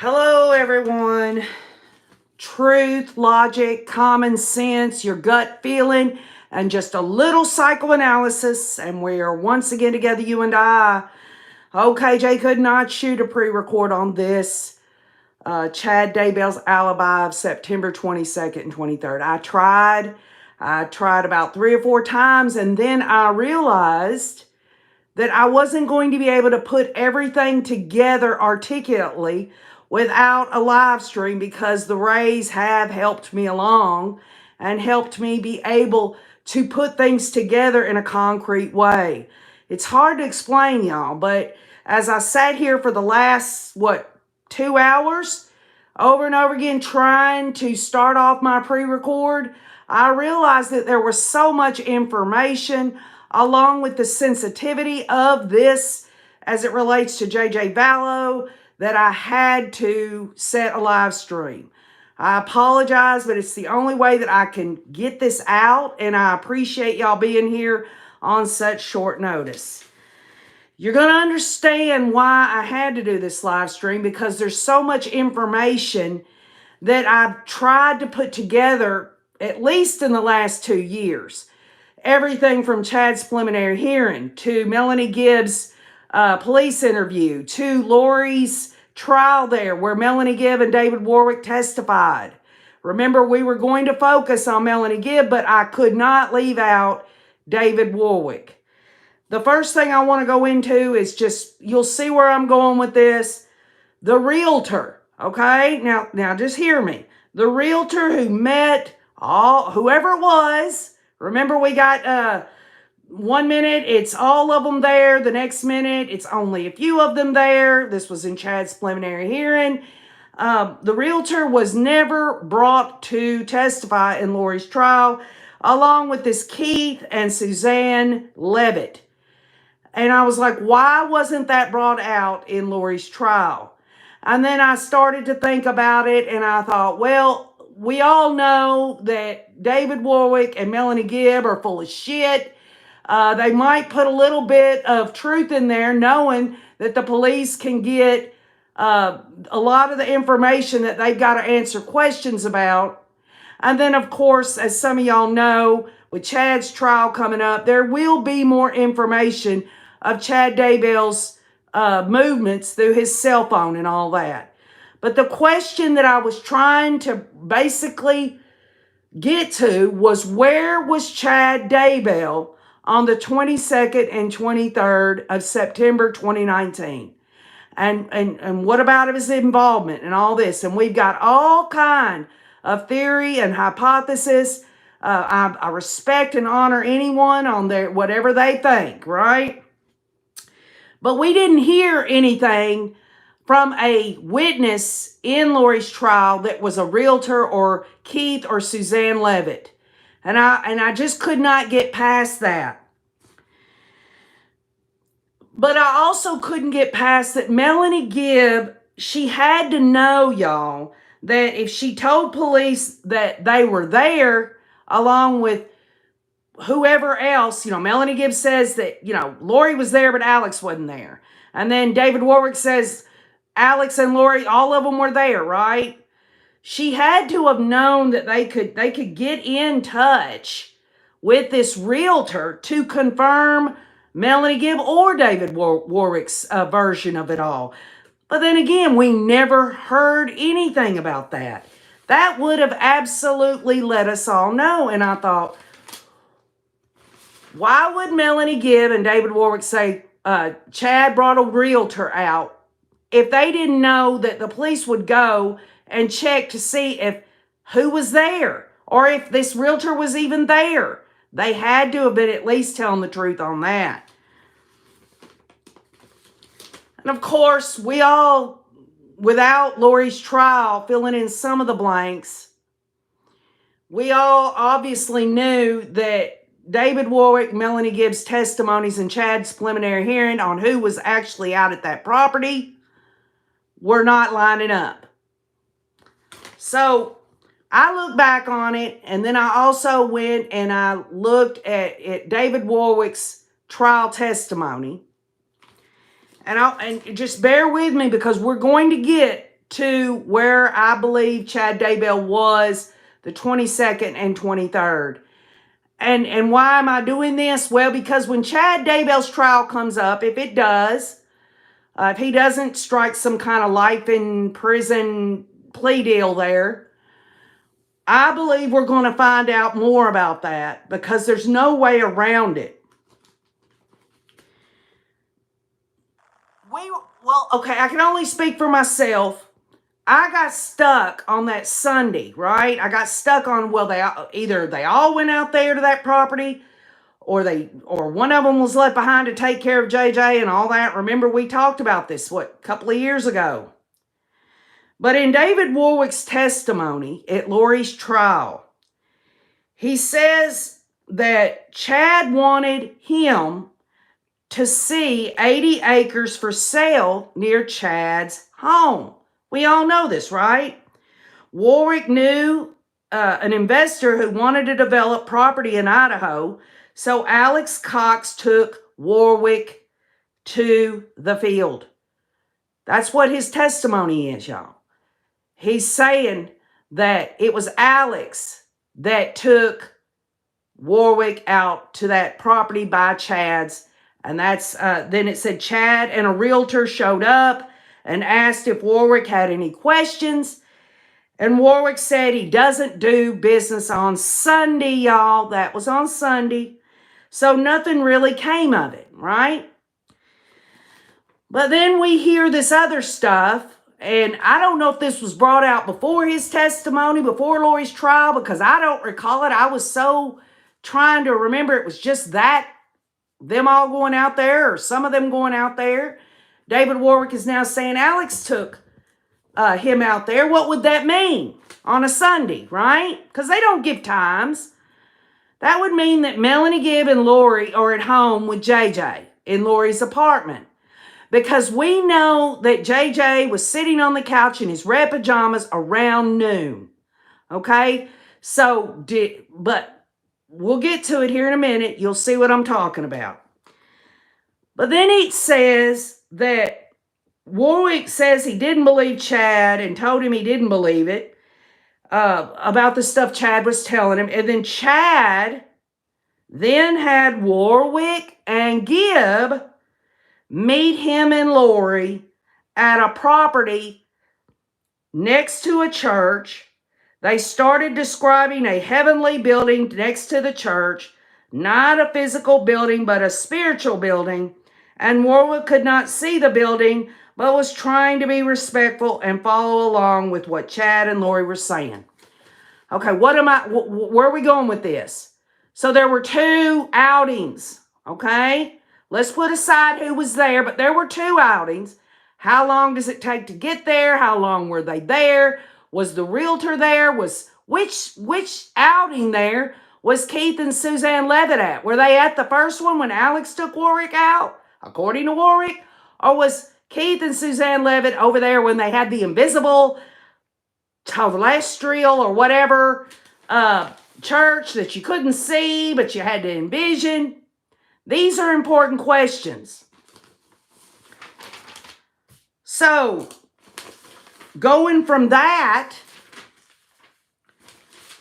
Hello, everyone. Truth, logic, common sense, your gut feeling, and just a little psychoanalysis. And we are once again together, you and I. Okay, Jay could not shoot a pre-record on this. Chad Daybell's alibi of September 22nd and 23rd. I tried about 3 or 4 times, and then I realized that I wasn't going to be able to put everything together articulately without a live stream, because the Rays have helped me along and helped me be able to put things together in a concrete way. It's hard to explain, y'all, but as I sat here for the last, 2 hours, over and over again, trying to start off my pre-record, I realized that there was so much information, along with the sensitivity of this as it relates to J.J. Vallow, that I had to set a live stream. I apologize, but it's the only way that I can get this out, and I appreciate y'all being here on such short notice. You're going to understand why I had to do this live stream, because there's so much information that I've tried to put together, at least in the last 2 years. Everything from Chad's preliminary hearing, to Melanie Gibbs' police interview, to Lori's trial there, where Melanie Gibb and David Warwick testified. Remember, we were going to focus on Melanie Gibb, but I could not leave out David Warwick. The first thing I want to go into is just, you'll see where I'm going with this. The realtor, okay? Now just hear me. The realtor who met whoever it was. Remember, we got 1 minute, it's all of them there. The next minute, it's only a few of them there. This was in Chad's preliminary hearing. The realtor was never brought to testify in Lori's trial, along with this Keith and Suzanne Levitt. And I was like, why wasn't that brought out in Lori's trial? And then I started to think about it, and I thought, well, we all know that David Warwick and Melanie Gibb are full of shit. They might put a little bit of truth in there, knowing that the police can get a lot of the information that they've got to answer questions about. And then, of course, as some of y'all know, with Chad's trial coming up, there will be more information of Chad Daybell's movements through his cell phone and all that. But the question that I was trying to basically get to was, where was Chad Daybell on the 22nd and 23rd of September 2019? And what about his involvement and all this? And we've got all kind of theory and hypothesis. I respect and honor anyone on their whatever they think, right? But we didn't hear anything from a witness in Lori's trial that was a realtor or Keith or Suzanne Levitt. And I just could not get past that. But I also couldn't get past that Melanie Gibb, she had to know, y'all, that if she told police that they were there, along with whoever else, Melanie Gibb says that, Lori was there, but Alex wasn't there. And then David Warwick says Alex and Lori, all of them were there, right? She had to have known that they could get in touch with this realtor to confirm Melanie Gibb or David Warwick's version of it all. But then again, we never heard anything about that. That would have absolutely let us all know. And I thought, why would Melanie Gibb and David Warwick say Chad brought a realtor out if they didn't know that the police would go and check to see if who was there, or if this realtor was even there? They had to have been at least telling the truth on that. And of course, we all, without Lori's trial filling in some of the blanks, we all obviously knew that David Warwick, Melanie Gibbs' testimonies, and Chad's preliminary hearing on who was actually out at that property were not lining up. So I looked back on it, and then I also went and I looked at David Warwick's trial testimony. And just bear with me, because we're going to get to where I believe Chad Daybell was the 22nd and 23rd. And why am I doing this? Well, because when Chad Daybell's trial comes up, if it does, if he doesn't strike some kind of life in prison plea deal there, I believe we're going to find out more about that because there's no way around it. Well, okay, I can only speak for myself. I got stuck on that Sunday, right? I got stuck on, well, either they all went out there to that property or one of them was left behind to take care of JJ and all that. Remember, we talked about this, a couple of years ago. But in David Warwick's testimony at Lori's trial, he says that Chad wanted him to see 80 acres for sale near Chad's home. We all know this, right? Warwick knew an investor who wanted to develop property in Idaho, so Alex Cox took Warwick to the field. That's what his testimony is, y'all. He's saying that it was Alex that took Warwick out to that property by Chad's. And that's, then it said Chad and a realtor showed up and asked if Warwick had any questions. And Warwick said he doesn't do business on Sunday, y'all. That was on Sunday. So nothing really came of it, right? But then we hear this other stuff. And I don't know if this was brought out before his testimony, before Lori's trial, because I don't recall it. I was so trying to remember it was just that, them all going out there, or some of them going out there. David Warwick is now saying Alex took him out there. What would that mean on a Sunday, right? Because they don't give times. That would mean that Melanie Gibb and Lori are at home with JJ in Lori's apartment. Because we know that JJ was sitting on the couch in his red pajamas around noon. Okay? But we'll get to it here in a minute. You'll see what I'm talking about. But then it says that Warwick says he didn't believe Chad and told him he didn't believe it about the stuff Chad was telling him. And then Chad then had Warwick and Gibb meet him and Lori at a property next to a church. They started describing a heavenly building next to the church, not a physical building, but a spiritual building. And Warwick could not see the building, but was trying to be respectful and follow along with what Chad and Lori were saying. Okay, where are we going with this? So there were two outings, okay? Let's put aside who was there, but there were two outings. How long does it take to get there? How long were they there? Was the realtor there? Which outing there was Keith and Suzanne Levitt at? Were they at the first one when Alex took Warwick out, according to Warwick? Or was Keith and Suzanne Levitt over there when they had the invisible telestial or whatever church that you couldn't see but you had to envision? These are important questions. So, going from that,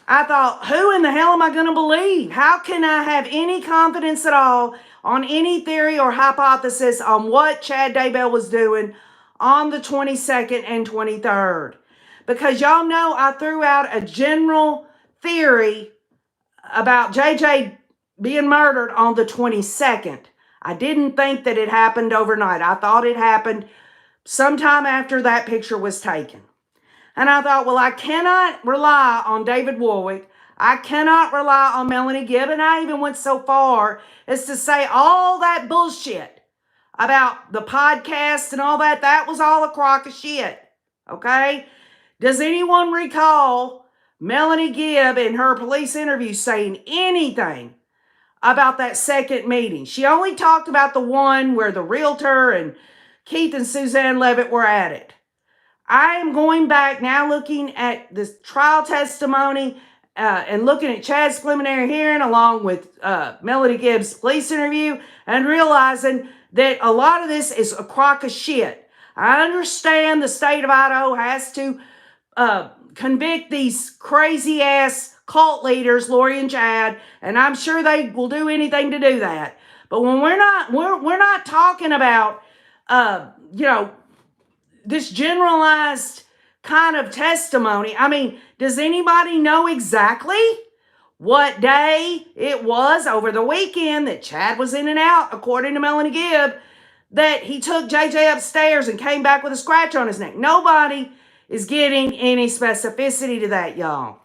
I thought, who in the hell am I going to believe? How can I have any confidence at all on any theory or hypothesis on what Chad Daybell was doing on the 22nd and 23rd? Because y'all know I threw out a general theory about JJ being murdered on the 22nd. I didn't think that it happened overnight. I thought it happened sometime after that picture was taken. And I thought, well, I cannot rely on David Warwick. I cannot rely on Melanie Gibb. And I even went so far as to say all that bullshit about the podcast and all that, that was all a crock of shit. Okay? Does anyone recall Melanie Gibb in her police interview saying anything about that second meeting? She only talked about the one where the realtor and Keith and Suzanne Levitt were at it. I am going back now looking at this trial testimony and looking at Chad's preliminary hearing along with Melanie Gibb's police interview and realizing that a lot of this is a crock of shit. I understand the state of Idaho has to convict these crazy ass cult leaders, Lori and Chad, and I'm sure they will do anything to do that. But when we're not talking about this generalized kind of testimony. I mean, does anybody know exactly what day it was over the weekend that Chad was in and out, according to Melanie Gibb, that he took JJ upstairs and came back with a scratch on his neck? Nobody is getting any specificity to that, y'all.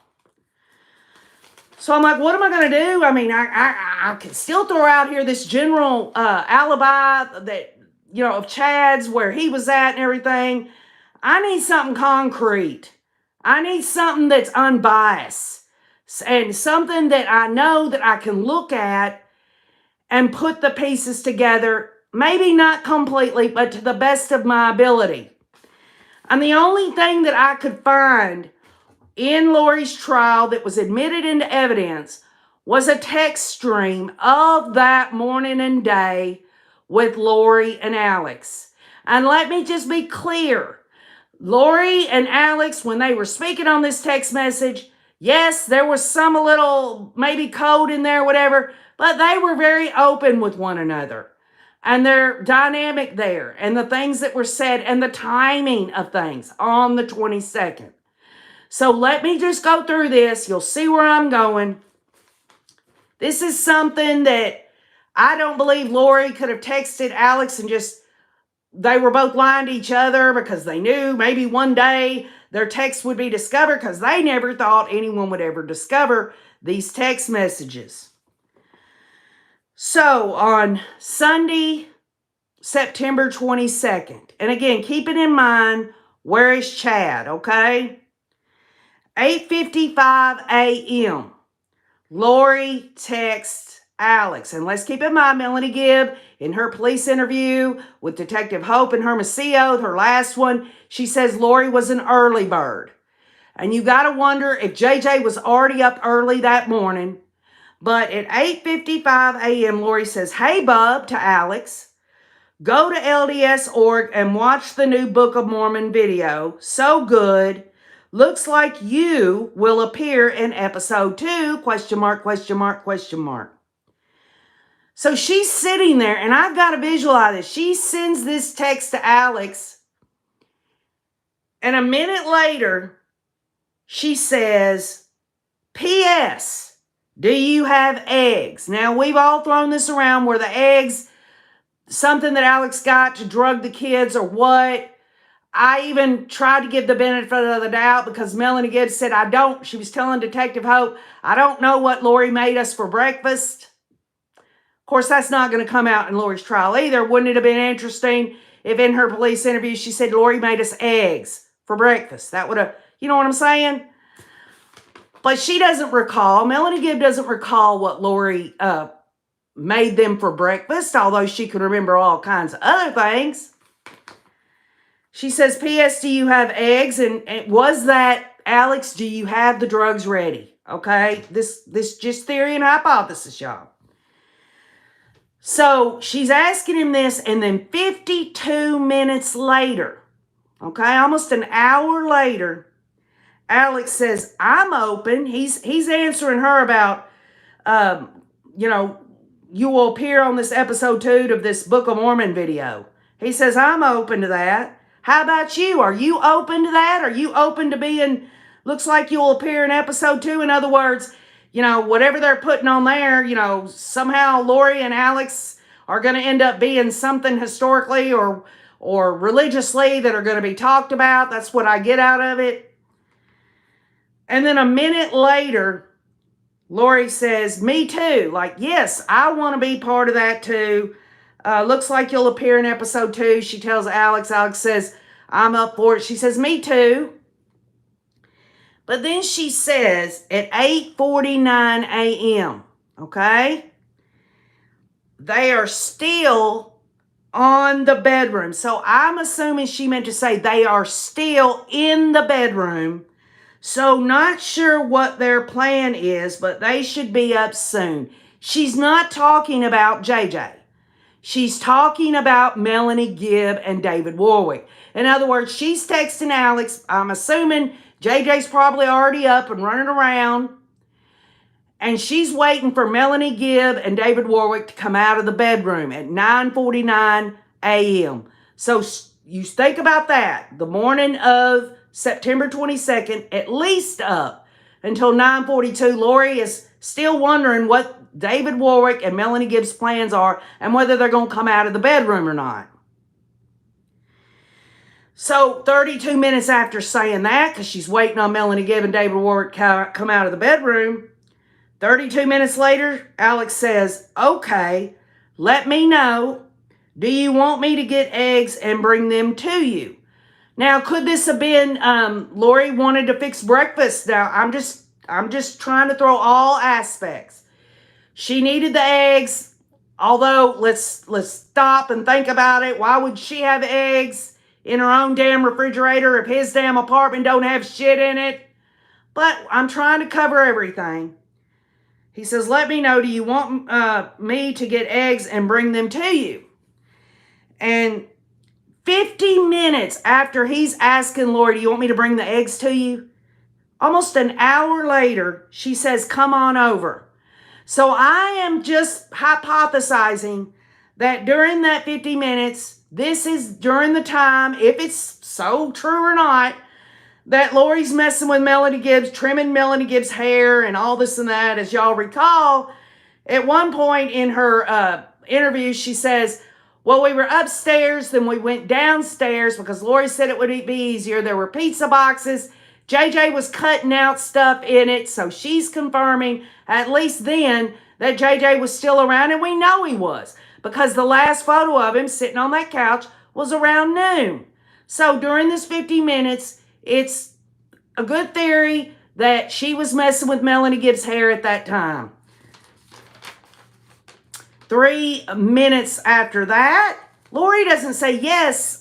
So I'm like, what am I going to do? I mean, I can still throw out here this general alibi that, of Chad's, where he was at and everything. I need something concrete. I need something that's unbiased and something that I know that I can look at and put the pieces together, maybe not completely, but to the best of my ability. And the only thing that I could find in Lori's trial that was admitted into evidence was a text stream of that morning and day with Lori and Alex. And let me just be clear. Lori and Alex, when they were speaking on this text message, yes, there was some little maybe code in there, whatever, but they were very open with one another. And their dynamic there, and the things that were said, and the timing of things on the 22nd. So let me just go through this. You'll see where I'm going. This is something that I don't believe Lori could have texted Alex and they were both lying to each other because they knew maybe one day their text would be discovered, because they never thought anyone would ever discover these text messages. So on Sunday, September 22nd, and again, keep it in mind, where is Chad, okay? 8:55 a.m., Lori texts Alex. And let's keep in mind, Melanie Gibb, in her police interview with Detective Hope and Hermosillo, her last one, she says Lori was an early bird. And you got to wonder if JJ was already up early that morning. But at 8:55 a.m., Lori says, "Hey, bub," to Alex. "Go to LDS.org and watch the new Book of Mormon video. So good. Looks like you will appear in episode 2, question mark, question mark, question mark." So she's sitting there, and I've got to visualize this. She sends this text to Alex, and a minute later, she says, "P.S. Do you have eggs?" Now, we've all thrown this around where the eggs, something that Alex got to drug the kids or what. I even tried to give the benefit of the doubt because Melanie Gibbs said, she was telling Detective Hope, "I don't know what Lori made us for breakfast." Of course, that's not going to come out in Lori's trial either. Wouldn't it have been interesting if in her police interview she said Lori made us eggs for breakfast? That would have, you know what I'm saying? But she doesn't recall. Melanie Gibb doesn't recall what Lori made them for breakfast, although she can remember all kinds of other things. She says, "P.S. Do you have eggs?" And was that, "Alex, do you have the drugs ready?" Okay, this just theory and hypothesis, y'all. So she's asking him this, and then 52 minutes later, okay, almost an hour later, Alex says, "I'm open." He's answering her about, you will appear on this episode 2 of this Book of Mormon video. He says, "I'm open to that. How about you? Are you open to that? Are you open to being, looks like you'll appear in episode 2? In other words, whatever they're putting on there, somehow Lori and Alex are going to end up being something historically or religiously that are going to be talked about. That's what I get out of it. And then a minute later, Lori says, "Me too." Like, yes, I want to be part of that too. Looks like you'll appear in episode 2. She tells Alex. Alex says, "I'm up for it." She says, "Me too." But then she says at 8:49 a.m., okay, they are still on the bedroom. So I'm assuming she meant to say they are still in the bedroom. So not sure what their plan is, but they should be up soon. She's not talking about JJ. She's talking about Melanie Gibb and David Warwick. In other words, she's texting Alex. I'm assuming JJ's probably already up and running around. And she's waiting for Melanie Gibb and David Warwick to come out of the bedroom at 9:49 a.m. So you think about that. The morning of September 22nd, at least up until 9:42, Lori is still wondering what David Warwick and Melanie Gibb's plans are and whether they're going to come out of the bedroom or not. So 32 minutes after saying that, because she's waiting on Melanie Gibb and David Warwick to come out of the bedroom, 32 minutes later, Alex says, okay, let me know. Do you want me to get eggs and bring them to you? Now, could this have been Lori wanted to fix breakfast? Now, I'm just trying to throw all aspects. She needed the eggs, although let's stop and think about it. Why would she have eggs in her own damn refrigerator if his damn apartment don't have shit in it? But I'm trying to cover everything. He says, let me know, do you want me to get eggs and bring them to you? And 50 minutes after he's asking Lori, do you want me to bring the eggs to you? Almost an hour later, she says, come on over. So I am just hypothesizing that during that 50 minutes, this is during the time, if it's so true or not, that Lori's messing with Melanie Gibbs, trimming Melanie Gibbs' hair and all this and that. As y'all recall, at one point in her interview, she says, well, we were upstairs, then we went downstairs because Lori said it would be easier. There were pizza boxes. JJ was cutting out stuff in it, so she's confirming, at least then, that JJ was still around, and we know he was because the last photo of him sitting on that couch was around noon. So during this 50 minutes, it's a good theory that she was messing with Melanie Gibbs' hair at that time. 3 minutes after that, Lori doesn't say, yes,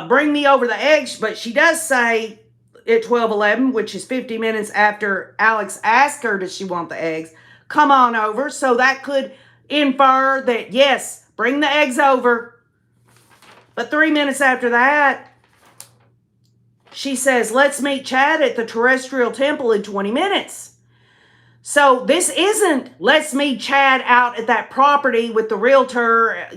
bring me over the eggs, but she does say at 12:11, which is 50 minutes after Alex asked her, does she want the eggs, come on over. So that could infer that, yes, bring the eggs over. But 3 minutes after that, she says, let's meet Chad at the terrestrial temple in 20 minutes. So this isn't, let's meet Chad out at that property with the realtor,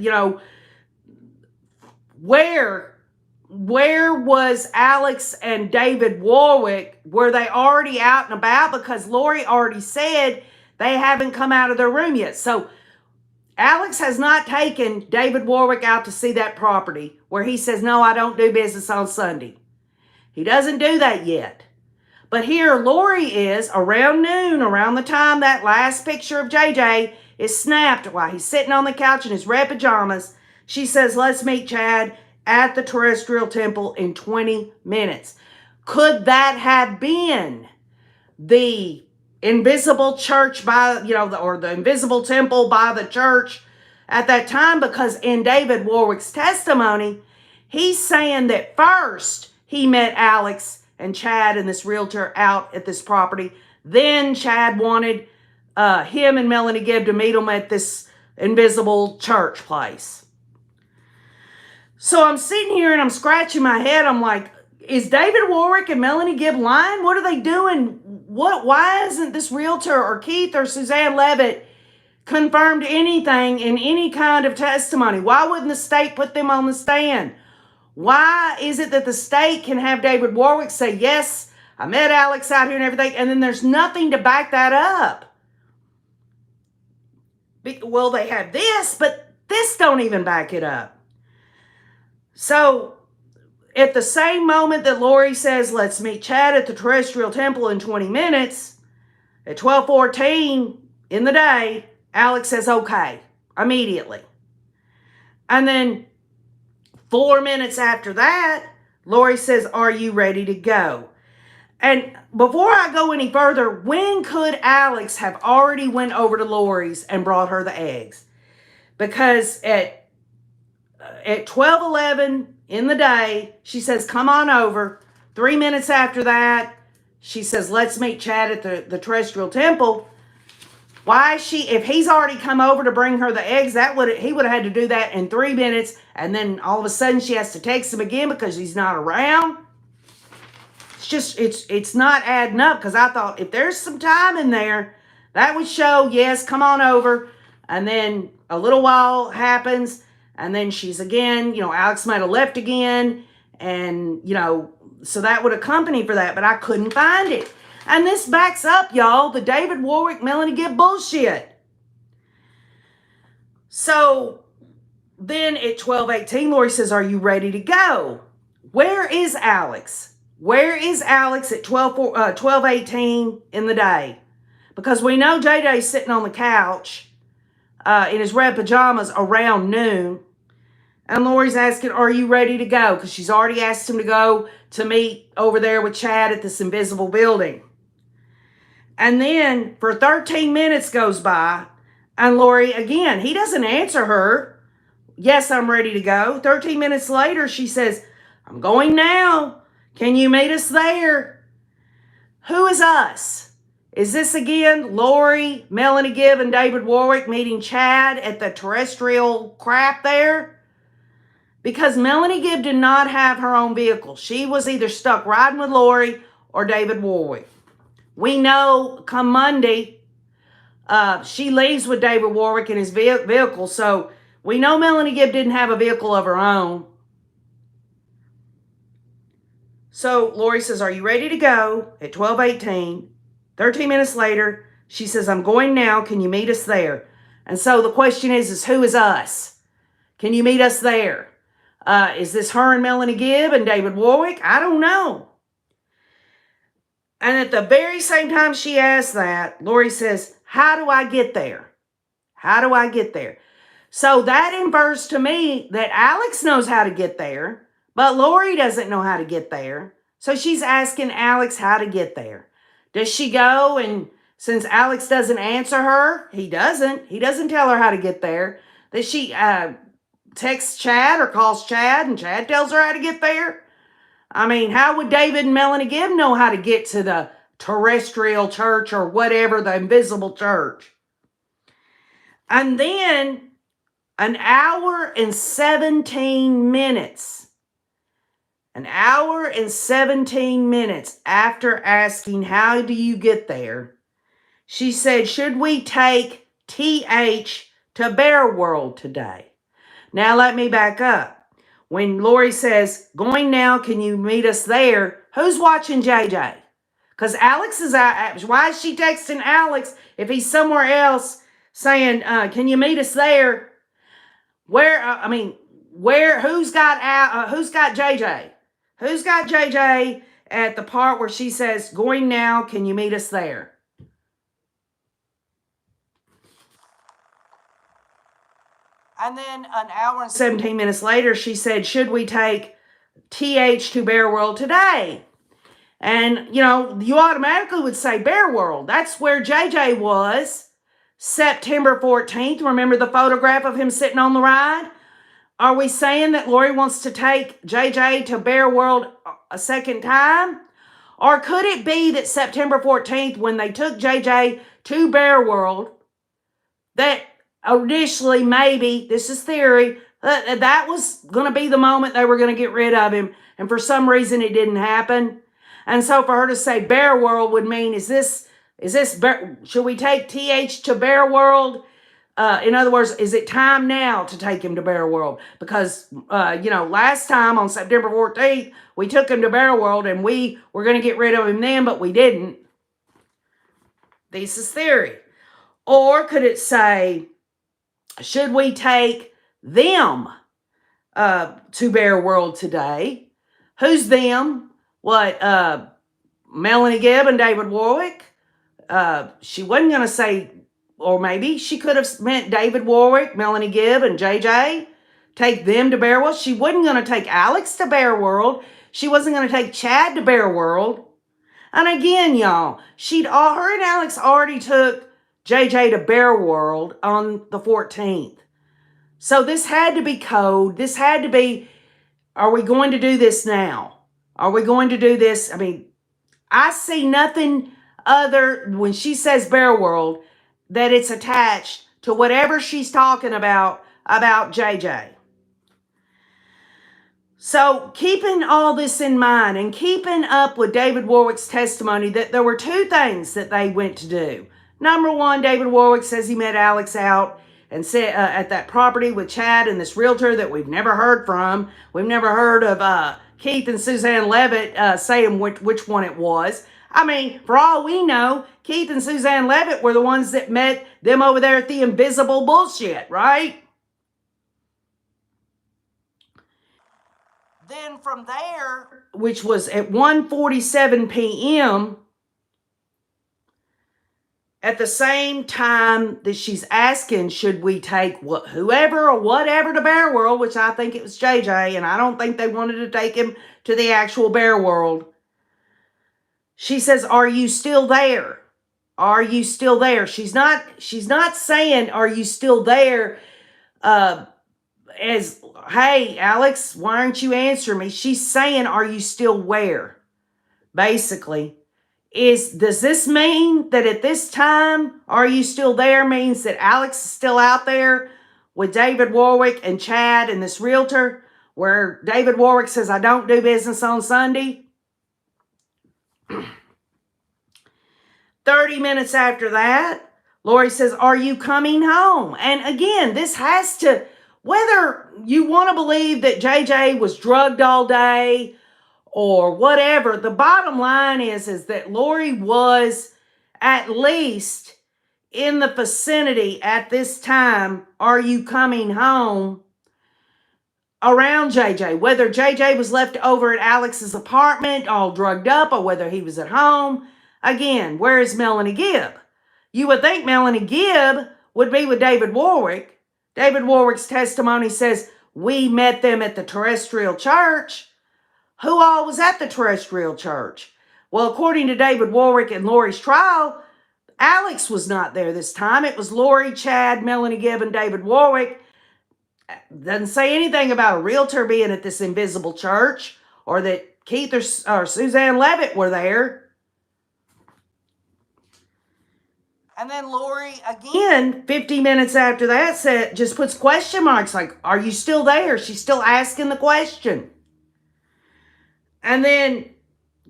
where was Alex and David Warwick? Were they already out and about? Because Lori already said they haven't come out of their room yet. So Alex has not taken David Warwick out to see that property where he says, no, I don't do business on Sunday. He doesn't do that yet. But here Lori is around noon, around the time that last picture of JJ is snapped while he's sitting on the couch in his red pajamas. She says, let's meet Chad at the terrestrial temple in 20 minutes. Could that have been the invisible church or the invisible temple by the church at that time? Because in David Warwick's testimony, he's saying that first he met Alex and Chad and this realtor out at this property. Then Chad wanted him and Melanie Gibb to meet him at this invisible church place. So I'm sitting here and I'm scratching my head. I'm like, is David Warwick and Melanie Gibb lying? What are they doing? Why isn't this realtor or Keith or Suzanne Levitt confirmed anything in any kind of testimony? Why wouldn't the state put them on the stand? Why is it that the state can have David Warwick say, yes, I met Alex out here and everything, and then there's nothing to back that up? Well, they have this, but this don't even back it up. So at the same moment that Lori says, let's meet Chad at the terrestrial temple in 20 minutes, at 12:14 in the day, Alex says, okay, immediately. And then 4 minutes after that, Lori says, are you ready to go? And before I go any further, when could Alex have already went over to Lori's and brought her the eggs? Because at 12:11 in the day, she says, come on over. 3 minutes after that, she says, let's meet Chad at the terrestrial temple. Why is she, if he's already come over to bring her the eggs, he would have had to do that in 3 minutes, and then all of a sudden she has to text him again because he's not around. It's not adding up, because I thought if there's some time in there, that would show, yes, come on over. And then a little while happens, and then she's again, Alex might have left again, and, so that would accompany for that, but I couldn't find it. And this backs up, y'all, the David Warwick, Melanie Gibb bullshit. So then at 12:18, Lori says, are you ready to go? Where is Alex? Where is Alex at 12:18 in the day? Because we know JJ's sitting on the couch in his red pajamas around noon. And Lori's asking, are you ready to go? Because she's already asked him to go to meet over there with Chad at this invisible building. And then for 13 minutes goes by, and Lori, again, he doesn't answer her. Yes, I'm ready to go. 13 minutes later, she says, I'm going now. Can you meet us there? Who is us? Is this again Lori, Melanie Gibb, and David Warwick meeting Chad at the terrestrial crap there? Because Melanie Gibb did not have her own vehicle. She was either stuck riding with Lori or David Warwick. We know come Monday, she leaves with David Warwick in his vehicle. So we know Melanie Gibb didn't have a vehicle of her own. So Lori says, are you ready to go at 12:18? 13 minutes later, she says, I'm going now. Can you meet us there? And so the question is who is us? Can you meet us there? Is this her and Melanie Gibb and David Warwick? I don't know. And at the very same time she asked that, Lori says, how do I get there? How do I get there? So that infers to me that Alex knows how to get there, but Lori doesn't know how to get there. So she's asking Alex how to get there. Does she go, and since Alex doesn't answer her, he doesn't tell her how to get there, that she texts Chad or calls Chad and Chad tells her how to get there? I mean, how would David and Melanie Gibb know how to get to the terrestrial church or whatever, the invisible church? And then an hour and 17 minutes after asking, how do you get there? She said, should we take TH to Bear World today? Now let me back up. When Lori says, going now, can you meet us there? Who's watching JJ? Because Alex is out. Why is she texting Alex if he's somewhere else saying, can you meet us there? Who's got JJ? Who's got JJ at the part where she says, going now, can you meet us there? And then an hour and 17 minutes later, she said, should we take TH to Bear World today? And, you automatically would say Bear World. That's where JJ was September 14th. Remember the photograph of him sitting on the ride? Are we saying that Lori wants to take JJ to Bear World a second time? Or could it be that September 14th, when they took JJ to Bear World, that initially, maybe, this is theory, that was going to be the moment they were going to get rid of him, and for some reason it didn't happen. And so for her to say Bear World would mean, should we take TH to Bear World? In other words, is it time now to take him to Bear World? Because, last time on September 14th, we took him to Bear World and we were going to get rid of him then, but we didn't. This is theory. Or could it say, should we take them to Bear World today? Who's them? What, Melanie Gibb and David Warwick? She wasn't going to say, or maybe she could have meant David Warwick, Melanie Gibb, and JJ. Take them to Bear World. She wasn't going to take Alex to Bear World. She wasn't going to take Chad to Bear World. And again, y'all, her and Alex already took JJ to Bear World on the 14th. So this had to be code. This had to be, are we going to do this now? Are we going to do this? I mean, I see nothing other, when she says Bear World, that it's attached to whatever she's talking about JJ. So keeping all this in mind and keeping up with David Warwick's testimony that there were two things that they went to do. Number one, David Warwick says he met Alex out and said at that property with Chad and this realtor that we've never heard from. We've never heard of Keith and Suzanne Levitt saying which one it was. I mean, for all we know, Keith and Suzanne Levitt were the ones that met them over there at the invisible bullshit, right? Then from there, which was at 1:47 p.m., at the same time that she's asking, should we take whoever or whatever to Bear World, which I think it was JJ, and I don't think they wanted to take him to the actual Bear World. She says, are you still there? Are you still there? She's not saying, are you still there? As, hey, Alex, why aren't you answering me? She's saying, are you still where? Basically, does this mean that at this time, are you still there means that Alex is still out there with David Warwick and Chad and this realtor, where David Warwick says, I don't do business on Sunday? 30 minutes after that, Lori says, are you coming home? And again, this has to, whether you want to believe that JJ was drugged all day or whatever, the bottom line is that Lori was at least in the vicinity at this time, are you coming home, around JJ. Whether JJ was left over at Alex's apartment all drugged up or whether he was at home. Again, where is Melanie Gibb? You would think Melanie Gibb would be with David Warwick. David Warwick's testimony says, we met them at the terrestrial church. Who all was at the terrestrial church? Well, according to David Warwick and Lori's trial, Alex was not there this time. It was Lori, Chad, Melanie Gibb, and David Warwick. Doesn't say anything about a realtor being at this invisible church or that Keith or Suzanne Levitt were there. And then Lori, again, 50 minutes after that, just puts question marks like, are you still there? She's still asking the question. And then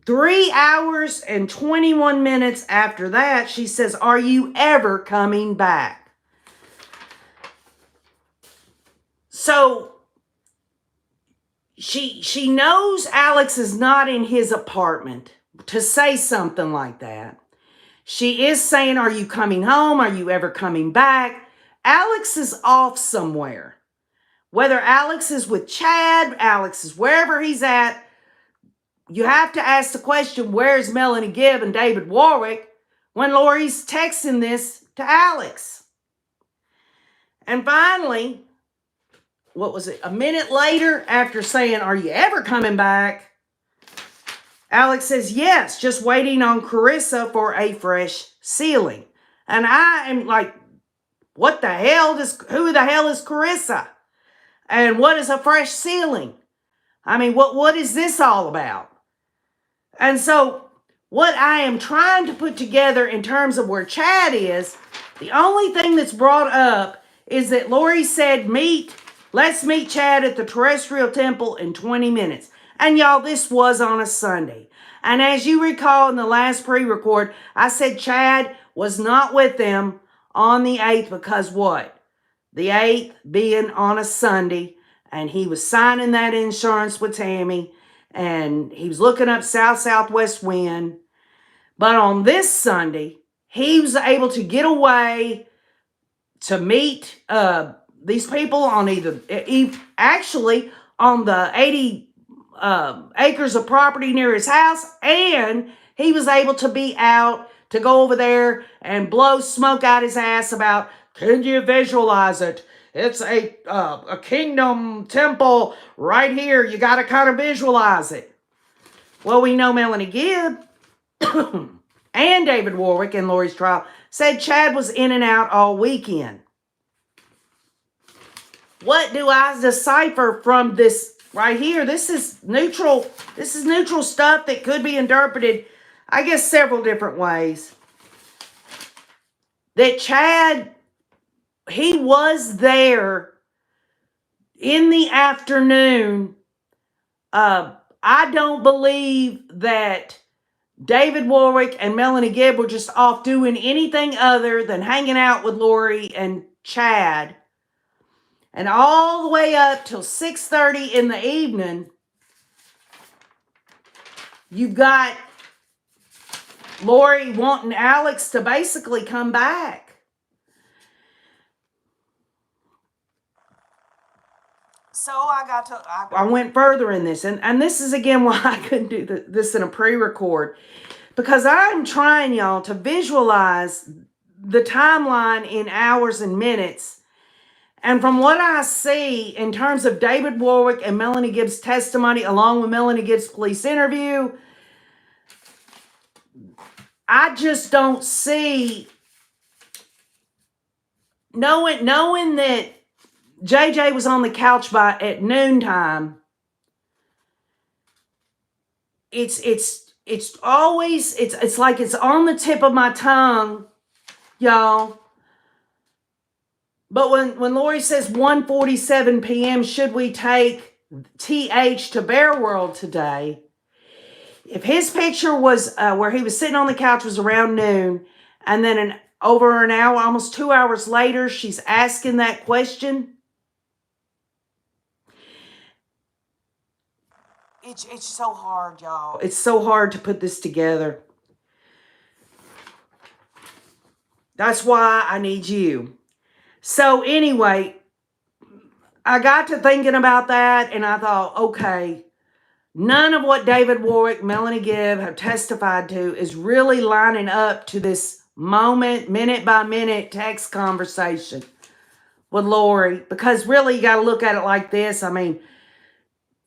3 hours and 21 minutes after that, she says, are you ever coming back? So she knows Alex is not in his apartment to say something like that. She is saying, are you coming home? Are you ever coming back? Alex is off somewhere. Whether Alex is with Chad, Alex is wherever he's at, you have to ask the question, where's Melanie Gibb and David Warwick when Lori's texting this to Alex? And finally, what was it? A minute later, after saying, are you ever coming back? Alex says, yes, just waiting on Carissa for a fresh sealing. And I am like, who the hell is Carissa? And what is a fresh sealing? I mean, what is this all about? And so what I am trying to put together in terms of where Chad is, the only thing that's brought up is that Lori said, let's meet Chad at the terrestrial temple in 20 minutes. And y'all, this was on a Sunday. And as you recall in the last pre-record, I said Chad was not with them on the 8th because what? The 8th being on a Sunday, and he was signing that insurance with Tammy, and he was looking up southwest wind. But on this Sunday, he was able to get away to meet these people on actually on the 80 acres of property near his house, and he was able to be out to go over there and blow smoke out his ass about, can you visualize it? It's a kingdom temple right here. You got to kind of visualize it. Well, we know Melanie Gibb and David Warwick in Lori's trial said Chad was in and out all weekend. What do I decipher from this right here? This is neutral. This is neutral stuff that could be interpreted, I guess, several different ways. that Chad, he was there in the afternoon. I don't believe that David Warwick and Melanie Gibb were just off doing anything other than hanging out with Lori and Chad. And all the way up till 6:30 in the evening, you've got Lori wanting Alex to basically come back. So I went further in this. And this is, again, why I couldn't do this in a pre-record. Because I'm trying, y'all, to visualize the timeline in hours and minutes. And from what I see in terms of David Warwick and Melanie Gibbs' testimony, along with Melanie Gibbs' police interview, I just don't see, knowing that JJ was on the couch at noontime, it's always, it's like it's on the tip of my tongue, y'all. But when Lori says 1:47 p.m., should we take TH to Bear World today? If his picture was where he was sitting on the couch was around noon, and then over an hour, almost 2 hours later, she's asking that question, it's so hard, y'all. It's so hard to put this together. That's why I need you. So anyway, I got to thinking about that, and I thought, okay, none of what David Warwick, Melanie Gibb have testified to is really lining up to this moment, minute-by-minute text conversation with Lori. Because really, you got to look at it like this. I mean,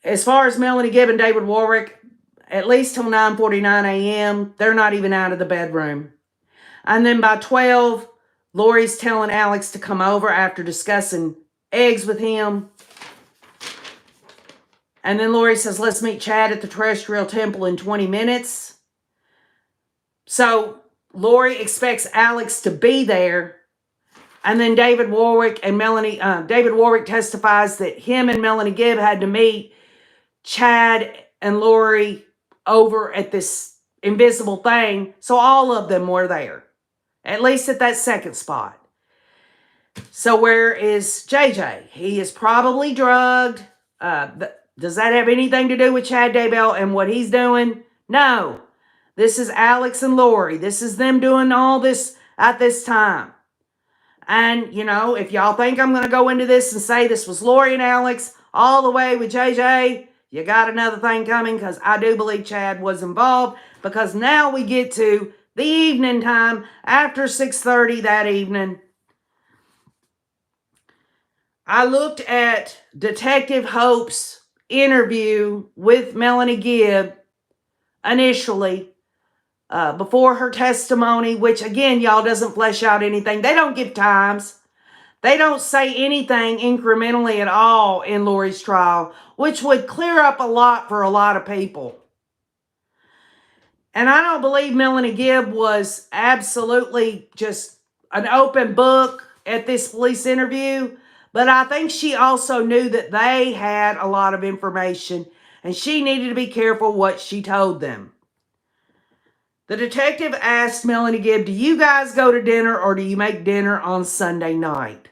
as far as Melanie Gibb and David Warwick, at least till 9:49 a.m., they're not even out of the bedroom. And then by 12, Lori's telling Alex to come over after discussing eggs with him. And then Lori says, let's meet Chad at the Terrestrial Temple in 20 minutes. So Lori expects Alex to be there. And then David Warwick testifies that him and Melanie Gibb had to meet Chad and Lori over at this invisible thing. So all of them were there, at least at that second spot. So where is JJ? He is probably drugged. Does that have anything to do with Chad Daybell and what he's doing? No. This is Alex and Lori. This is them doing all this at this time. And, you know, if y'all think I'm going to go into this and say this was Lori and Alex all the way with JJ, you got another thing coming, because I do believe Chad was involved, because now we get to the evening time after 6:30 that evening. I looked at Detective Hope's interview with Melanie Gibb initially before her testimony, which again, y'all, doesn't flesh out anything. They don't give times. They don't say anything incrementally at all in Lori's trial, which would clear up a lot for a lot of people. And I don't believe Melanie Gibb was absolutely just an open book at this police interview. But I think she also knew that they had a lot of information, and she needed to be careful what she told them. The detective asked Melanie Gibb, do you guys go to dinner, or do you make dinner on Sunday night?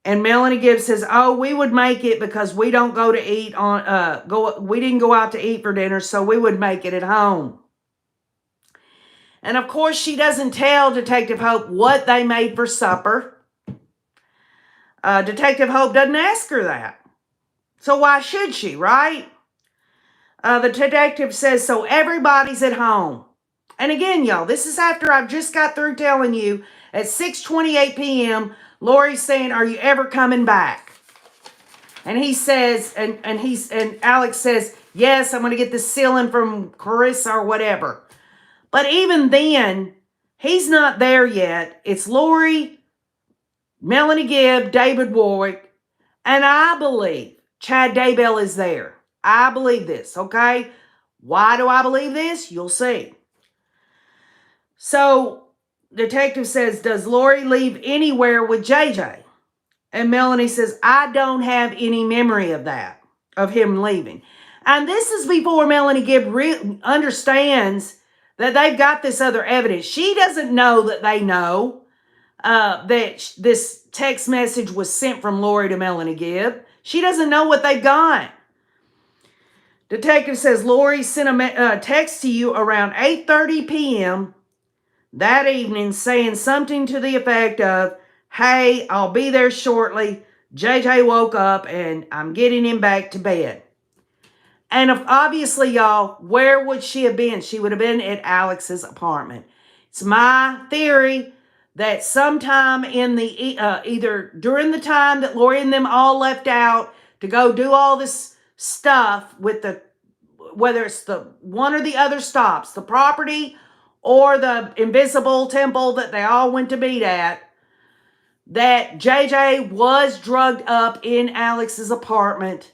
And Melanie Gibb says, oh, we would make it because we don't go to eat we didn't go out to eat for dinner, so we would make it at home. And of course, she doesn't tell Detective Hope what they made for supper. Detective Hope doesn't ask her that. So why should she, right? The detective says, so everybody's at home. And again, y'all, this is after I've just got through telling you at 6:28 p.m., Lori's saying, are you ever coming back? And he says, and Alex says, yes, I'm going to get the ceiling from Carissa or whatever. But even then, he's not there yet. It's Lori, Melanie Gibb, David Warwick, and I believe Chad Daybell is there. I believe this, okay? Why do I believe this? You'll see. So detective says, does Lori leave anywhere with JJ? And Melanie says, I don't have any memory of that, of him leaving. And this is before Melanie Gibb understands that they've got this other evidence. She doesn't know that they know that this text message was sent from Lori to Melanie Gibb. She doesn't know what they've got. Detective says, Lori sent a text to you around 8:30 p.m. that evening saying something to the effect of, hey, I'll be there shortly. JJ woke up and I'm getting him back to bed. And obviously, y'all, where would she have been? She would have been at Alex's apartment. It's my theory that sometime in the, either during the time that Lori and them all left out to go do all this stuff with the, whether it's the one or the other stops, the property or the invisible temple that they all went to meet at, that JJ was drugged up in Alex's apartment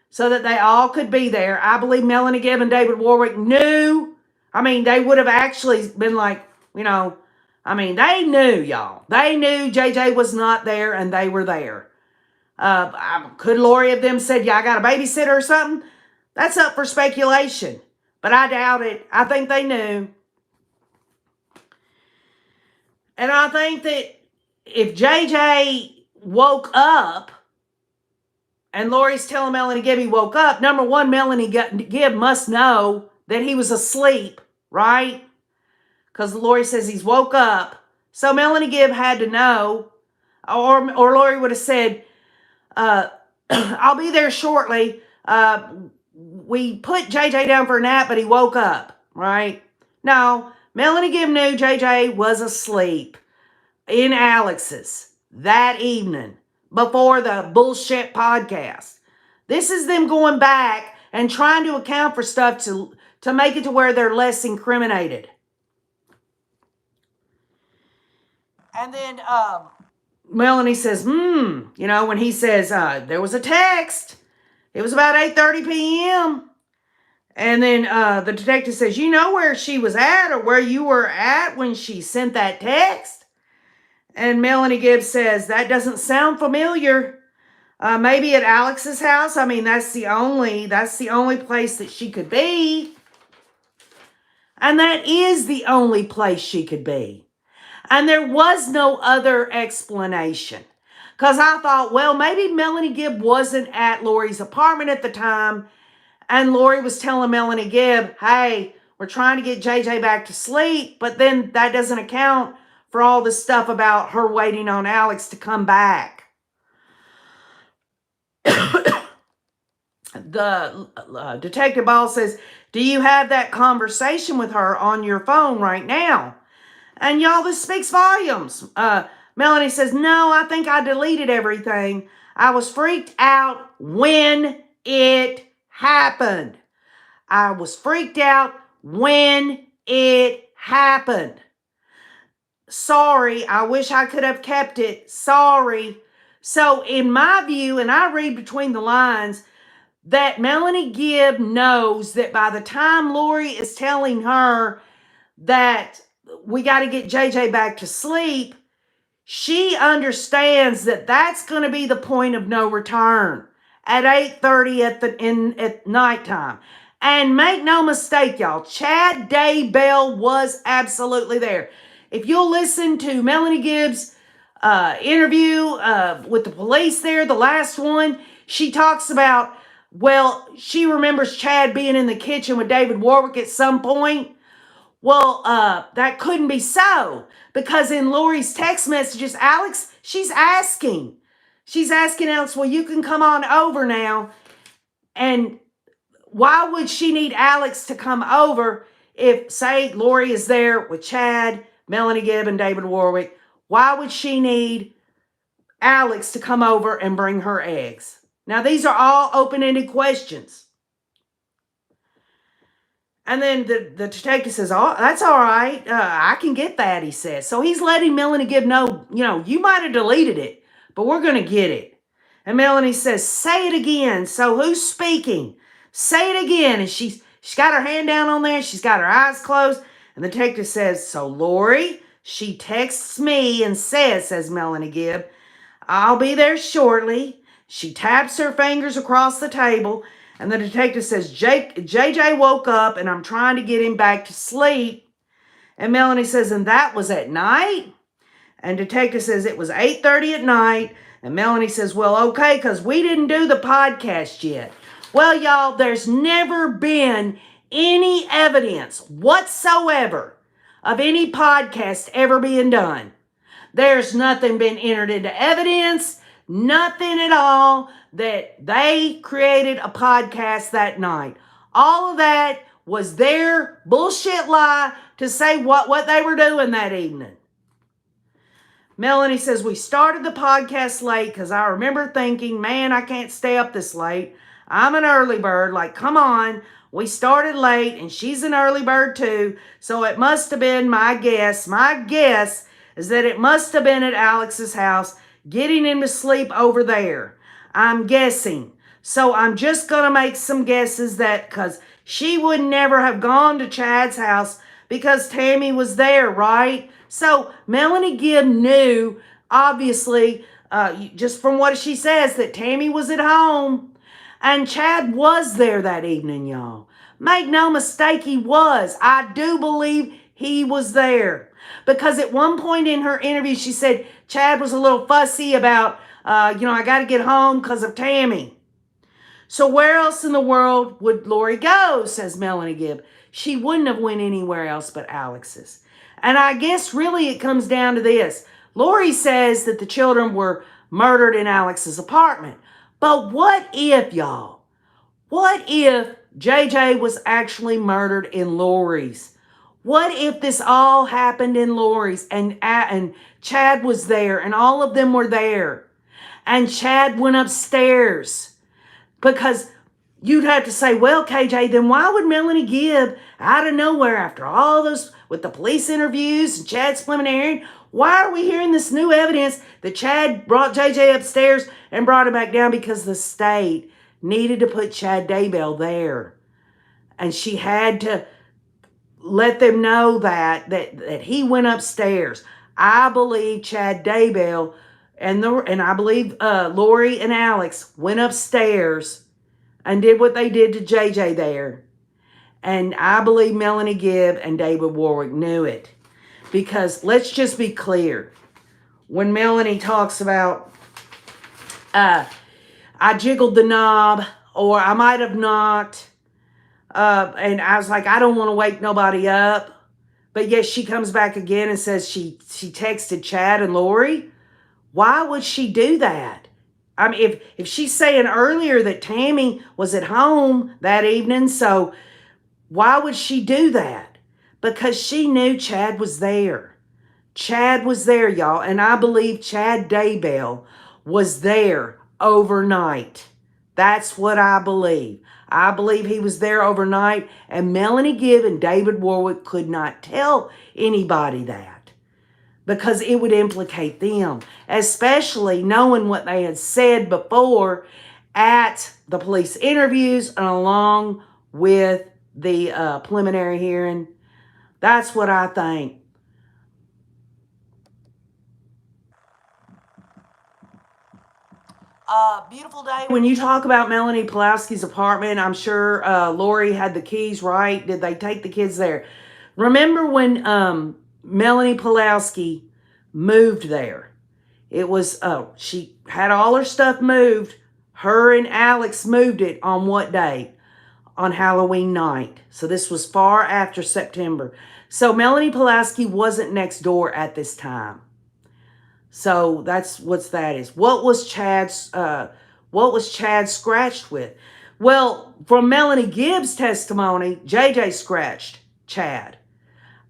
so that they all could be there. I believe Melanie Gibb and David Warwick knew. I mean, they would have actually been like, you know, I mean, they knew, y'all. They knew JJ was not there and they were there. Could Lori have them said, yeah, I got a babysitter or something? That's up for speculation. But I doubt it. I think they knew. And I think that if JJ woke up and Lori's telling Melanie Gibb he woke up, number one, Melanie Gibb must know that he was asleep, right? Because Lori says he's woke up. So Melanie Gibb had to know, or Lori would have said, I'll be there shortly. We put JJ down for a nap, but he woke up, right? No, Melanie Gibb knew JJ was asleep in Alex's that evening before the bullshit podcast. This is them going back and trying to account for stuff to make it to where they're less incriminated. And then Melanie says, you know, when he says there was a text, it was about 8:30 p.m. And then the detective says, you know where she was at or where you were at when she sent that text? And Melanie Gibbs says, that doesn't sound familiar. Maybe at Alex's house. I mean, that's the only place that she could be. And that is the only place she could be. And there was no other explanation. Because I thought, well, maybe Melanie Gibb wasn't at Lori's apartment at the time. And Lori was telling Melanie Gibb, hey, we're trying to get JJ back to sleep. But then that doesn't account for all the stuff about her waiting on Alex to come back. The detective Ball says, do you have that conversation with her on your phone right now? And y'all, this speaks volumes. Melanie says, no, I think I deleted everything. I was freaked out when it happened. I was freaked out when it happened. Sorry, I wish I could have kept it. Sorry. So in my view, and I read between the lines, that Melanie Gibb knows that by the time Lori is telling her that we got to get JJ back to sleep, she understands that that's going to be the point of no return at 8:30 at nighttime. And make no mistake, y'all, Chad Daybell was absolutely there. If you'll listen to Melanie Gibbs' interview with the police there, the last one, she talks about, well, she remembers Chad being in the kitchen with David Warwick at some point. Well, that couldn't be so, because in Lori's text messages, Alex, she's asking Alex, well, you can come on over now. And why would she need Alex to come over if, say, Lori is there with Chad, Melanie Gibb, and David Warwick? Why would she need Alex to come over and bring her eggs? Now, these are all open-ended questions. And then the detective says, oh, that's all right. I can get that, he says. So he's letting Melanie Gibb know, you know, you might have deleted it, but we're going to get it. And Melanie says, say it again. So who's speaking? Say it again. And she's got her hand down on there. She's got her eyes closed. And the detective says, so Lori she texts me and says Melanie Gibb, "I'll be there shortly." She taps her fingers across the table, and the detective says, JJ woke up and I'm trying to get him back to sleep. And Melanie says, "And that was at night?" And detective says, "It was 8:30 at night." And Melanie says, "Well, okay, because we didn't do the podcast yet." Well, y'all, there's never been any evidence whatsoever of any podcast ever being done. There's nothing been entered into evidence, nothing at all that they created a podcast that night. All of that was their bullshit lie to say what they were doing that evening. Melanie says, "We started the podcast late because I remember thinking, man, I can't stay up this late. I'm an early bird. Like, come on. We started late and she's an early bird too. So it must have been my guess. My guess is that it must have been at Alex's house, getting him to sleep over there. I'm guessing. So I'm just going to make some guesses that because she would never have gone to Chad's house because Tammy was there, right?" So Melanie Gibb knew, obviously, just from what she says, that Tammy was at home. And Chad was there that evening, y'all. Make no mistake, he was. I do believe he was there. Because at one point in her interview, she said Chad was a little fussy about, I got to get home because of Tammy. So where else in the world would Lori go, says Melanie Gibb. She wouldn't have went anywhere else but Alex's. And I guess really it comes down to this. Lori says that the children were murdered in Alex's apartment. But what if, y'all? What if JJ was actually murdered in Lori's? What if this all happened in Lori's and Chad was there and all of them were there and Chad went upstairs? Because you'd have to say, well, KJ, then why would Melanie Gibb, out of nowhere, after all those, with the police interviews and Chad's preliminary, why are we hearing this new evidence that Chad brought JJ upstairs and brought him back down? Because the state needed to put Chad Daybell there. And she had to let them know that he went upstairs. I believe Chad Daybell and I believe Lori and Alex went upstairs and did what they did to JJ there. And I believe Melanie Gibb and David Warwick knew it. Because let's just be clear. When Melanie talks about, I jiggled the knob, or I might have not, and I was like, I don't want to wake nobody up. But yet she comes back again and says she texted Chad and Lori. Why would she do that? I mean, if she's saying earlier that Tammy was at home that evening, so why would she do that? Because she knew Chad was there. Chad was there, y'all. And I believe Chad Daybell was there overnight. That's what I believe. I believe he was there overnight. And Melanie Gibb and David Warwick could not tell anybody that. Because it would implicate them. Especially knowing what they had said before at the police interviews and along with the preliminary hearing. That's what I think. Beautiful day. When you talk about Melanie Pulowski's apartment, I'm sure Lori had the keys, right? Did they take the kids there? Remember when Melanie Pulowski moved there? It was, she had all her stuff moved. Her and Alex moved it on what day? On Halloween night. So this was far after September. So Melanie Pulowski wasn't next door at this time. So that's what that is. What was Chad scratched with? Well, from Melanie Gibb's testimony, JJ scratched Chad.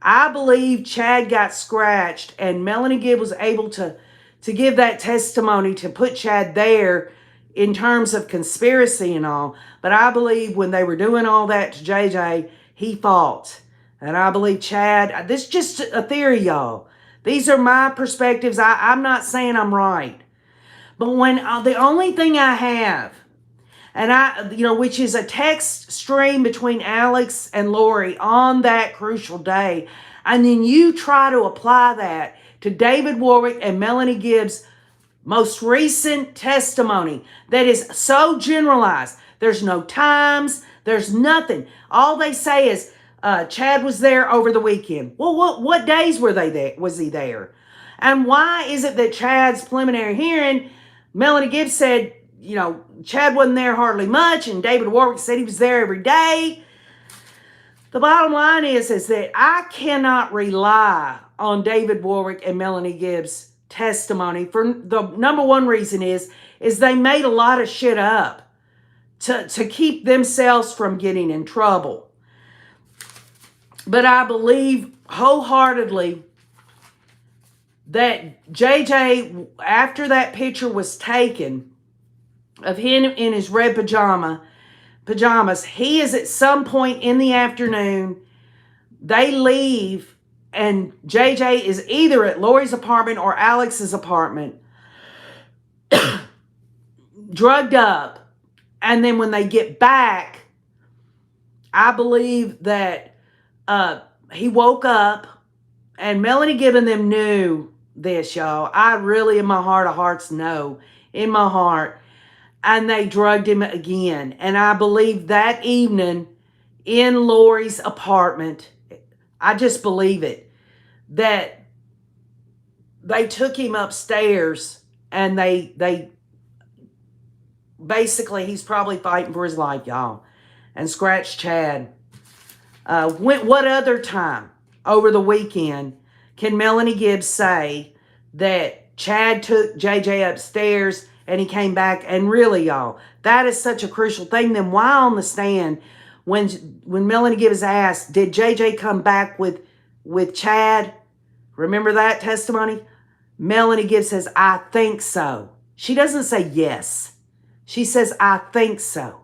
I believe Chad got scratched and Melanie Gibb was able to give that testimony to put Chad there in terms of conspiracy and all. But I believe when they were doing all that to JJ, he fought. And I believe Chad, this is just a theory, y'all. These are my perspectives. I'm not saying I'm right. But when the only thing I have, and which is a text stream between Alex and Lori on that crucial day, And then you try to apply that to David Warwick and Melanie Gibbs' most recent testimony that is so generalized. There's no times, there's nothing. All they say is Chad was there over the weekend. Well, what days were they there? Was he there? And why is it that Chad's preliminary hearing, Melanie Gibbs said, Chad wasn't there hardly much, and David Warwick said he was there every day? The bottom line is that I cannot rely on David Warwick and Melanie Gibbs' testimony. For the number one reason is they made a lot of shit up to keep themselves from getting in trouble. But I believe wholeheartedly that JJ, after that picture was taken of him in his red pajamas, he is at some point in the afternoon, they leave, and JJ is either at Lori's apartment or Alex's apartment, drugged up. And then when they get back, I believe that he woke up, and Melanie Gibb and them knew this, y'all. I really, in my heart of hearts, know in my heart. And they drugged him again. And I believe that evening in Lori's apartment, I just believe it, that they took him upstairs, and they basically, he's probably fighting for his life, y'all, and scratched Chad. What other time over the weekend can Melanie Gibbs say that Chad took JJ upstairs and he came back? And really, y'all, that is such a crucial thing. Then why on the stand, when Melanie Gibbs asked, did JJ come back with Chad? Remember that testimony? Melanie Gibbs says, I think so. She doesn't say yes. She says, I think so.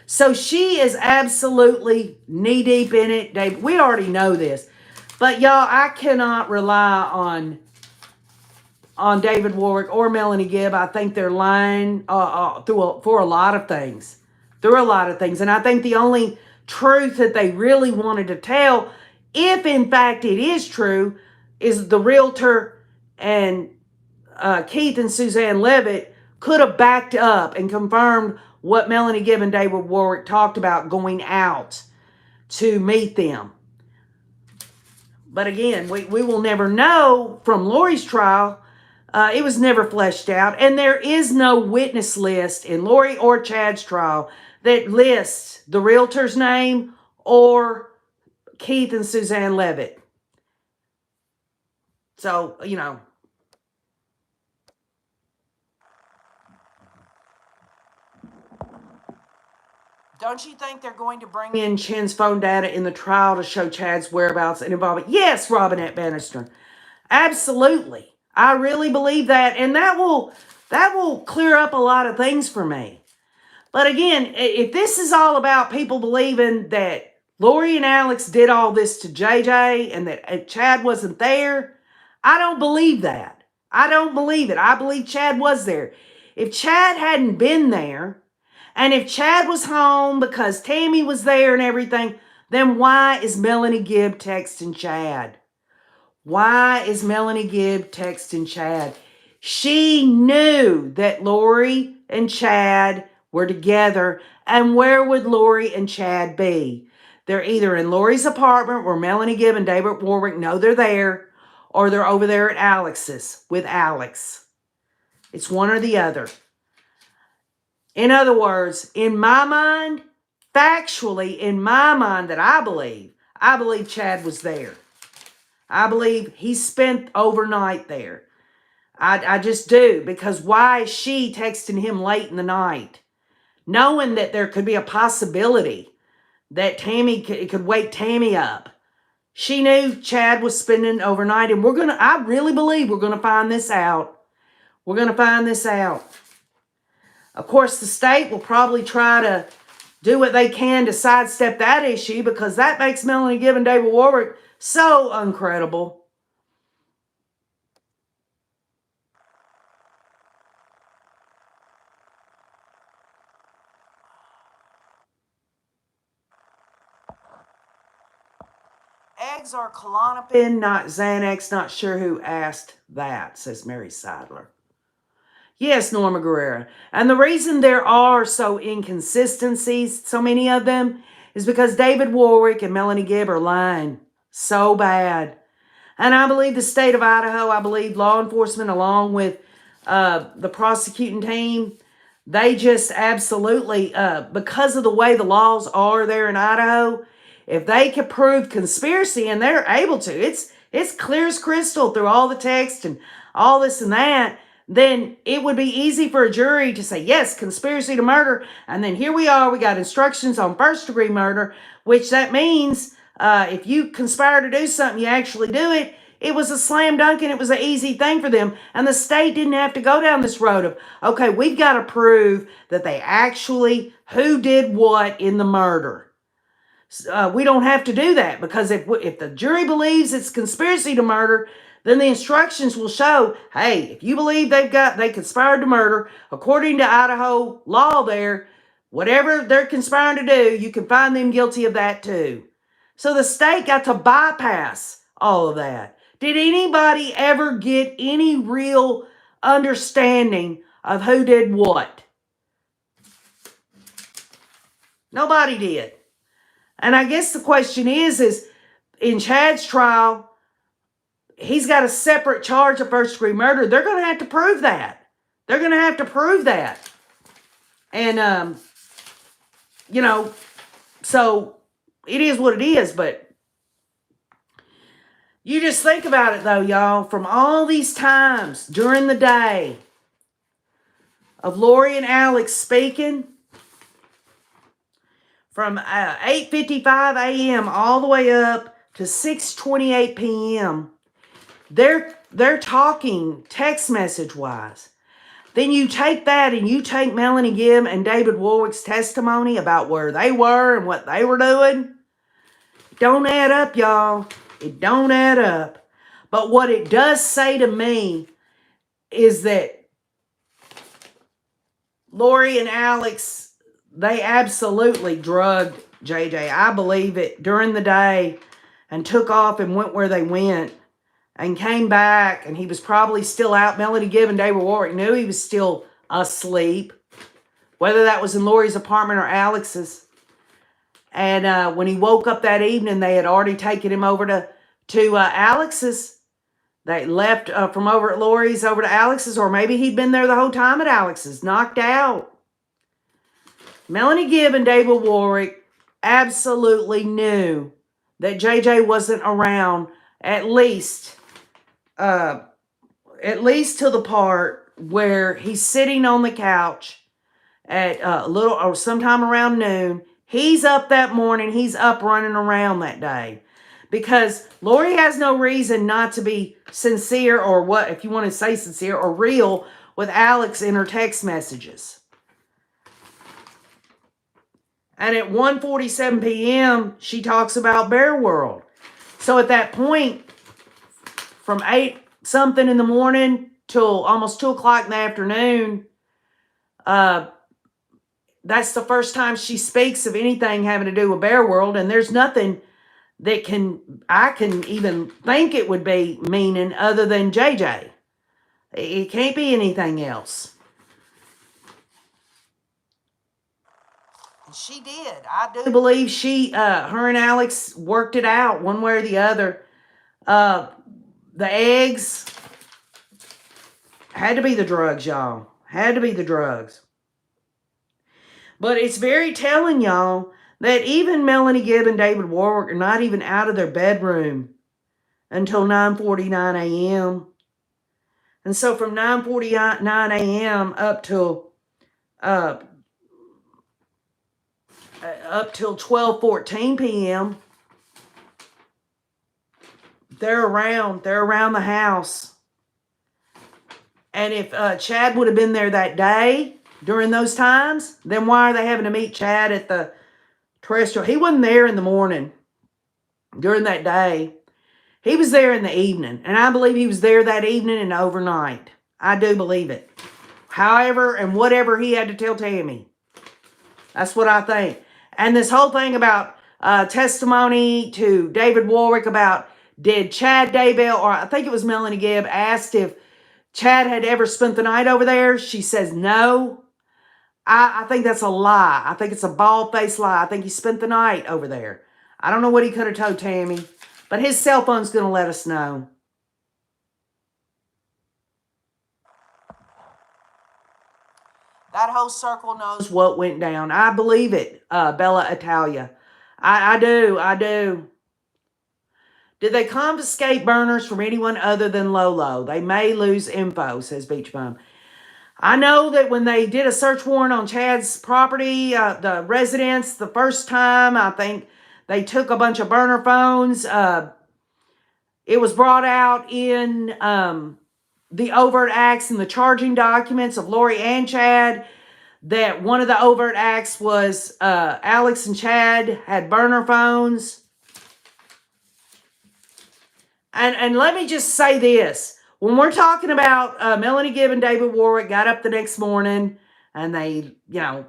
So she is absolutely knee-deep in it, Dave. We already know this. But, y'all, I cannot rely on David Warwick or Melanie Gibb. I think they're lying for a lot of things. Through a lot of things. And I think the only truth that they really wanted to tell, if in fact it is true, is the realtor and Keith and Suzanne Levitt could have backed up and confirmed what Melanie Gibb and David Warwick talked about going out to meet them. But again, we will never know from Lori's trial. It was never fleshed out. And there is no witness list in Lori or Chad's trial that lists the realtor's name or Keith and Suzanne Levitt. So, don't you think they're going to bring in Chen's phone data in the trial to show Chad's whereabouts and involvement? Yes, Robinette Bannister. Absolutely. I really believe that. And that will clear up a lot of things for me. But again, if this is all about people believing that Lori and Alex did all this to JJ and that Chad wasn't there, I don't believe that. I don't believe it. I believe Chad was there. If Chad hadn't been there, and if Chad was home because Tammy was there and everything, then why is Melanie Gibb texting Chad? Why is Melanie Gibb texting Chad? She knew that Lori and Chad were together, and where would Lori and Chad be? They're either in Lori's apartment where Melanie Gibb and David Warwick know they're there, or they're over there at Alex's with Alex. It's one or the other. In other words, in my mind, factually, in my mind that I believe Chad was there. I believe he spent overnight there. I just do. Because why is she texting him late in the night? Knowing that there could be a possibility that Tammy could wake Tammy up. She knew Chad was spending overnight. And I really believe we're going to find this out. We're going to find this out. Of course, the state will probably try to do what they can to sidestep that issue because that makes Melanie Gibb and David Warwick so uncredible. eggs are Klonopin, not Xanax. Not sure who asked that, says Mary Sadler. Yes, Norma Guerrera. And the reason there are so inconsistencies, so many of them, is because David Warwick and Melanie Gibb are lying so bad. And I believe the state of Idaho, I believe law enforcement along with the prosecuting team, they just absolutely, because of the way the laws are there in Idaho, if they could prove conspiracy, and they're able to, it's clear as crystal through all the text and all this and that, then it would be easy for a jury to say, yes, conspiracy to murder. And then here we are, we got instructions on first-degree murder, which that means if you conspire to do something, you actually do it. It was a slam dunk and it was an easy thing for them. And the state didn't have to go down this road of, okay, we've got to prove that they actually, who did what in the murder. We don't have to do that, because if the jury believes it's conspiracy to murder, then the instructions will show, hey, if you believe they conspired to murder, according to Idaho law there, whatever they're conspiring to do, you can find them guilty of that too. So the state got to bypass all of that. Did anybody ever get any real understanding of who did what? Nobody did. And I guess the question is in Chad's trial, he's got a separate charge of first-degree murder. They're going to have to prove that. They're going to have to prove that. And, you know, so it is what it is. But you just think about it, though, y'all. From all these times during the day of Lori and Alex speaking, from 8:55 a.m. all the way up to 6:28 p.m., they're talking text message wise. Then you take that and you take Melanie Gibb and David Warwick's testimony about where they were and what they were doing. It don't add up, y'all. It don't add up. But what it does say to me is that Lori and Alex, they absolutely drugged JJ. I believe it, during the day, and took off and went where they went and came back, and he was probably still out. Melanie Gibb and David Warwick knew he was still asleep, whether that was in Lori's apartment or Alex's. And when he woke up that evening, they had already taken him over to Alex's. They left from over at Lori's over to Alex's, or maybe he'd been there the whole time at Alex's, knocked out. Melanie Gibb and David Warwick absolutely knew that JJ wasn't around, at least to the part where he's sitting on the couch at a little or sometime around noon. He's up that morning. He's up running around that day, because Lori has no reason not to be sincere, or what, if you want to say sincere or real, with Alex in her text messages. And at 1:47 p.m., she talks about Bear World. So at that point, from 8-something in the morning till almost 2 o'clock in the afternoon, that's the first time she speaks of anything having to do with Bear World. And there's nothing that I can even think it would be meaning other than JJ. It can't be anything else. She did. I do believe her and Alex worked it out one way or the other. The eggs had to be the drugs, y'all. Had to be the drugs. But it's very telling, y'all, that even Melanie Gibb and David Warwick are not even out of their bedroom until 9:49 a.m. And so from 9:49 a.m. up till 12:14 p.m., they're around the house. And if Chad would have been there that day during those times, then why are they having to meet Chad at the terrestrial? He wasn't there in the morning during that day. He was there in the evening. And I believe he was there that evening and overnight. I do believe it. However and whatever he had to tell Tammy. That's what I think. And this whole thing about testimony to David Warwick about did Chad Daybell, or I think it was Melanie Gibb, asked if Chad had ever spent the night over there. She says no. I think that's a lie. I think it's a bald-faced lie. I think he spent the night over there. I don't know what he could have told Tammy, but his cell phone's going to let us know. That whole circle knows what went down. I believe it, Bella Italia. I do. Did they confiscate burners from anyone other than Lolo? They may lose info, says Beach Bum. I know that when they did a search warrant on Chad's property, the residence, the first time, I think they took a bunch of burner phones. It was brought out in the overt acts and the charging documents of Lori and Chad that one of the overt acts was Alex and Chad had burner phones. And let me just say this. When we're talking about Melanie Gibb and David Warwick got up the next morning and they,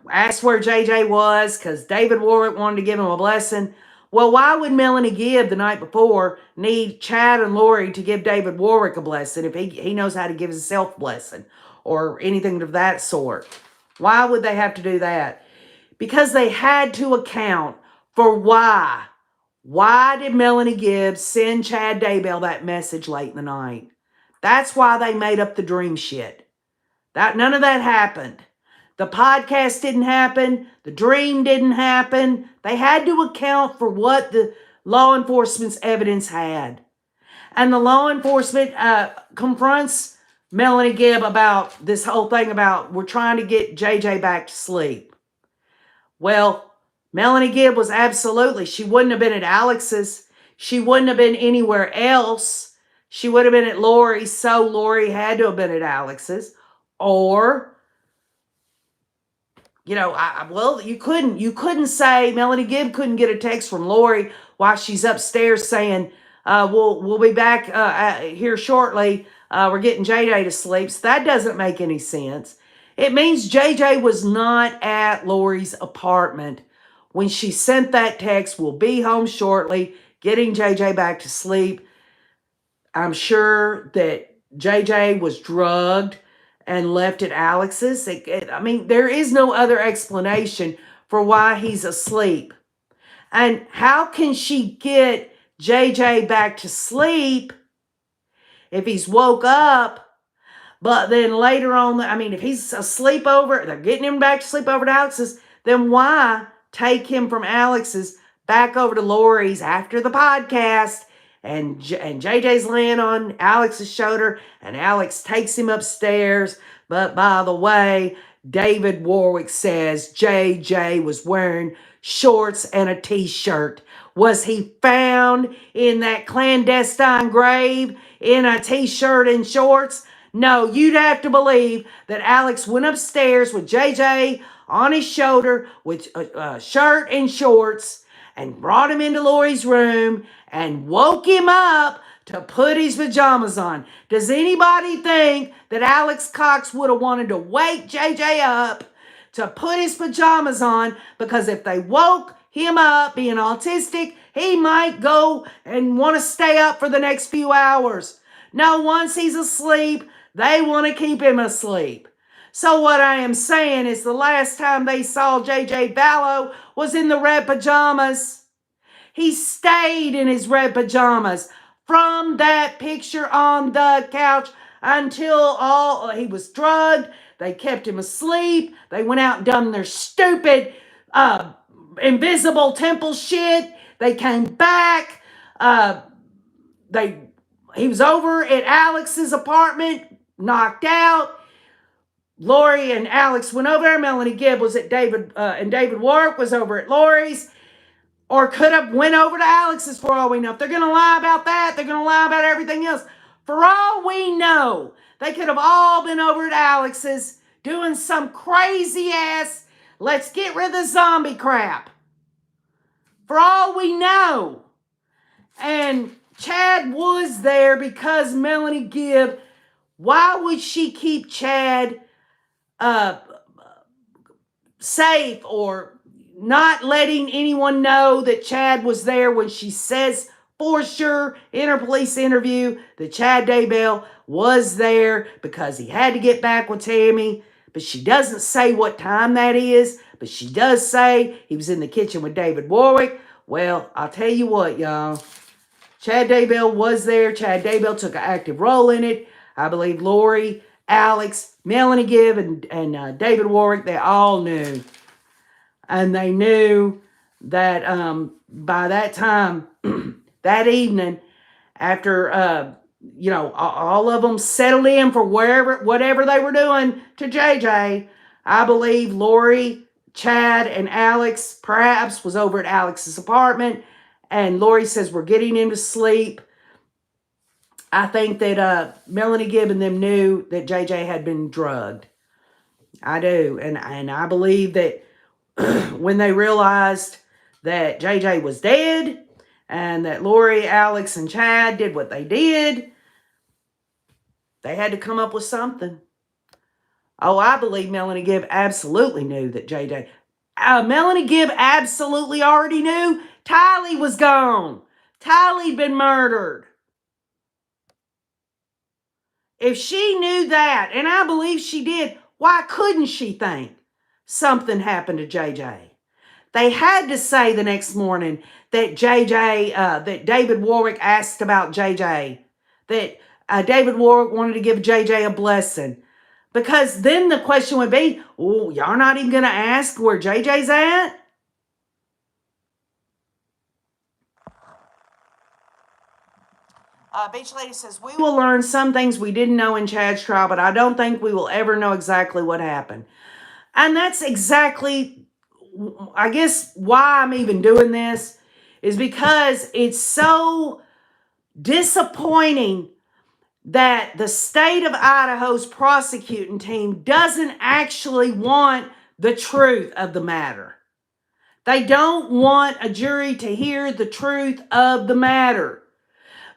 asked where JJ was because David Warwick wanted to give him a blessing. Well, why would Melanie Gibb the night before need Chad and Lori to give David Warwick a blessing if he knows how to give himself a blessing or anything of that sort? Why would they have to do that? Because they had to account for why. Why did Melanie Gibb send Chad Daybell that message late in the night? That's why they made up the dream shit. None of that happened. The podcast didn't happen. The dream didn't happen. They had to account for what the law enforcement's evidence had. And the law enforcement confronts Melanie Gibb about this whole thing about we're trying to get JJ back to sleep. Well, Melanie Gibb was absolutely, she wouldn't have been at Alex's. She wouldn't have been anywhere else. She would have been at Lori's, so Lori had to have been at Alex's. Or, you couldn't say, Melanie Gibb couldn't get a text from Lori while she's upstairs saying, we'll be back here shortly. We're getting JJ to sleep. So that doesn't make any sense. It means JJ was not at Lori's apartment when she sent that text, we'll be home shortly, getting JJ back to sleep. I'm sure that JJ was drugged and left at Alex's. There is no other explanation for why he's asleep. And how can she get JJ back to sleep if he's woke up, but then later on, if he's asleep over, they're getting him back to sleep over to Alex's, then why take him from Alex's back over to Lori's after the podcast, and JJ's laying on Alex's shoulder, and Alex takes him upstairs. But by the way, David Warwick says JJ was wearing shorts and a t-shirt. Was he found in that clandestine grave in a t-shirt and shorts? No, you'd have to believe that Alex went upstairs with JJ on his shoulder with a shirt and shorts and brought him into Lori's room and woke him up to put his pajamas on. Does anybody think that Alex Cox would have wanted to wake JJ up to put his pajamas on? Because if they woke him up being autistic, he might go and want to stay up for the next few hours. No, once he's asleep, they want to keep him asleep. So what I am saying is the last time they saw JJ Vallow was in the red pajamas. He stayed in his red pajamas from that picture on the couch until he was drugged. They kept him asleep. They went out and done their stupid invisible temple shit. They came back. He was over at Alex's apartment, knocked out. Lori and Alex went over there. Melanie Gibb was at David Warwick was over at Lori's, or could have went over to Alex's for all we know. If they're going to lie about that, they're going to lie about everything else. For all we know, they could have all been over at Alex's doing some crazy ass, let's get rid of the zombie crap. For all we know. And Chad was there because Melanie Gibb, why would she keep Chad safe or not letting anyone know that Chad was there when she says for sure in her police interview that Chad Daybell was there because he had to get back with Tammy. But she doesn't say what time that is. But she does say he was in the kitchen with David Warwick. Well, I'll tell you what, y'all. Chad Daybell was there. Chad Daybell took an active role in it. I believe Lori, Alex, Melanie Gibb, and David Warwick, they all knew. And they knew that by that time, that evening, after, you know, all of them settled in for whatever they were doing to JJ, I believe Lori, Chad, and Alex perhaps was over at Alex's apartment. And Lori says, we're getting him to sleep. I think that Melanie Gibb and them knew that JJ had been drugged. I do. And I believe that when they realized that JJ was dead and that Lori, Alex, and Chad did what they did, they had to come up with something. Oh, I believe Melanie Gibb absolutely knew that JJ... Melanie Gibb absolutely already knew Tylee was gone. Tylee'd been murdered. If she knew that, and I believe she did, why couldn't she think something happened to JJ? They had to say the next morning that that David Warwick asked about JJ, that David Warwick wanted to give JJ a blessing. Because then the question would be, oh, y'all not even going to ask where JJ's at? Beach Lady says, we will learn some things we didn't know in Chad's trial, but I don't think we will ever know exactly what happened. And that's exactly, I guess, why I'm even doing this is because it's so disappointing that the state of Idaho's prosecuting team doesn't actually want the truth of the matter. They don't want a jury to hear the truth of the matter.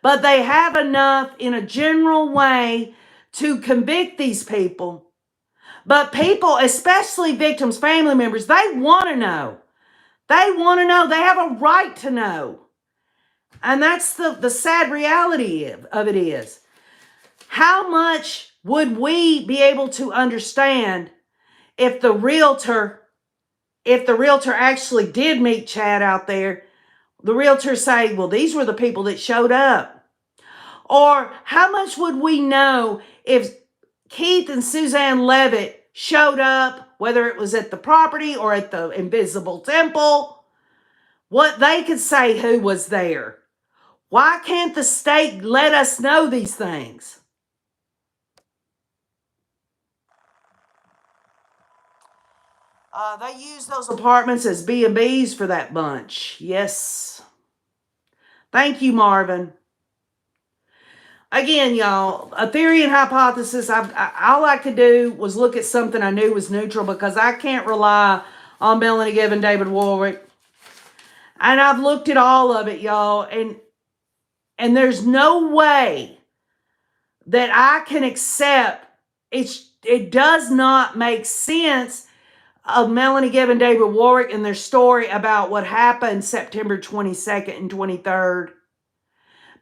But they have enough in a general way to convict these people. But people, especially victims' family members, they want to know. They want to know. They have a right to know. And that's the sad reality of it is. How much would we be able to understand if the realtor actually did meet Chad out there? The realtor say, well, these were the people that showed up. Or how much would we know if Keith and Suzanne Levitt showed up, whether it was at the property or at the Invisible Temple, what they could say who was there? Why can't the state let us know these things? They use those apartments as B&Bs for that bunch. Yes. Thank you, Marvin. Again, y'all, a theory and hypothesis, all I could do was look at something I knew was neutral because I can't rely on Melanie Gibb and David Warwick. And I've looked at all of it, y'all, and there's no way that I can accept it does not make sense of Melanie Gibb and David Warwick and their story about what happened September 22nd and 23rd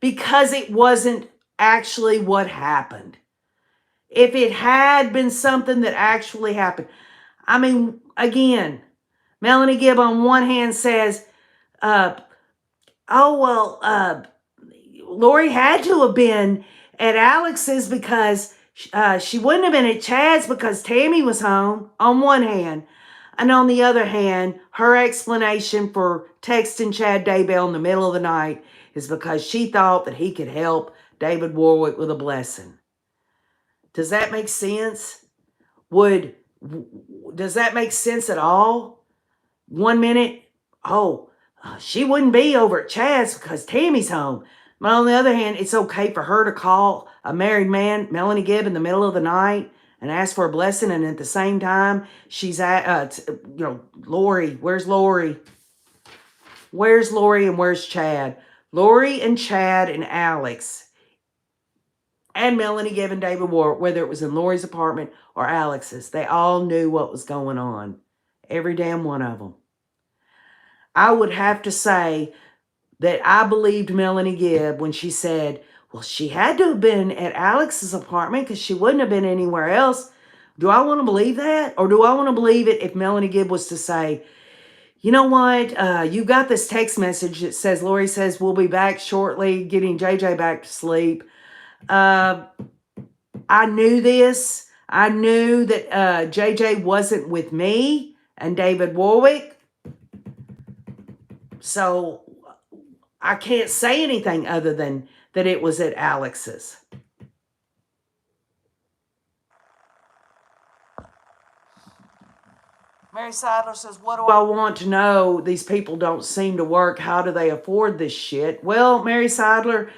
because it wasn't actually what happened. If it had been something that actually happened. I mean, again, Melanie Gibb on one hand says, Lori had to have been at Alex's because she wouldn't have been at Chad's because Tammy was home, on one hand. And on the other hand, her explanation for texting Chad Daybell in the middle of the night is because she thought that he could help David Warwick with a blessing. Does that make sense? Does that make sense at all? 1 minute, she wouldn't be over at Chad's because Tammy's home. But on the other hand, it's okay for her to call a married man, Melanie Gibb, in the middle of the night and ask for a blessing. And at the same time, she's at, Lori. Where's Lori? Where's Lori and where's Chad? Lori and Chad and Alex and Melanie Gibb and David Warwick, whether it was in Lori's apartment or Alex's, they all knew what was going on. Every damn one of them. I would have to say that I believed Melanie Gibb when she said, well, she had to have been at Alex's apartment because she wouldn't have been anywhere else. Do I want to believe that? Or do I want to believe it if Melanie Gibb was to say, you know what, you got this text message that says, Lori says, we'll be back shortly, getting JJ back to sleep. I knew this. I knew that JJ wasn't with me and David Warwick. So I can't say anything other than that it was at Alex's. Mary Sadler says, what do I want to know? These people don't seem to work. How do they afford this shit? Well, Mary Sadler,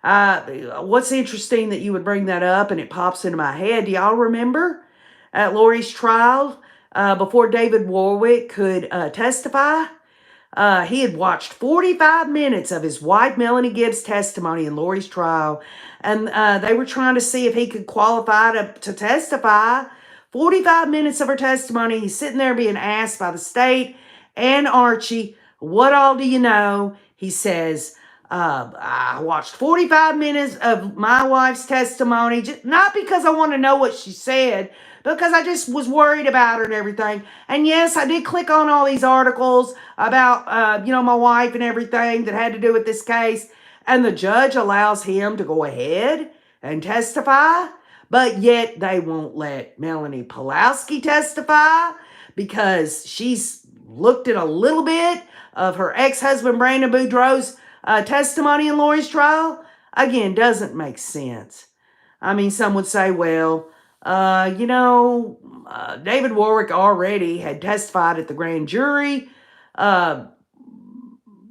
what's interesting that you would bring that up and it pops into my head. Do y'all remember at Lori's trial, before David Warwick could testify? He had watched 45 minutes of his wife Melanie Gibbs' testimony in Lori's trial, and they were trying to see if he could qualify to testify. 45 minutes of her testimony. He's sitting there being asked by the state and Archie, what all do you know? He says, I watched 45 minutes of my wife's testimony, just, not because I want to know what she said, because I just was worried about her and everything. And yes, I did click on all these articles about, my wife and everything that had to do with this case. And the judge allows him to go ahead and testify. But yet they won't let Melanie Pulaski testify because she's looked at a little bit of her ex-husband Brandon Boudreaux's testimony in Lori's trial. Again, doesn't make sense. I mean, some would say, well, David Warwick already had testified at the grand jury.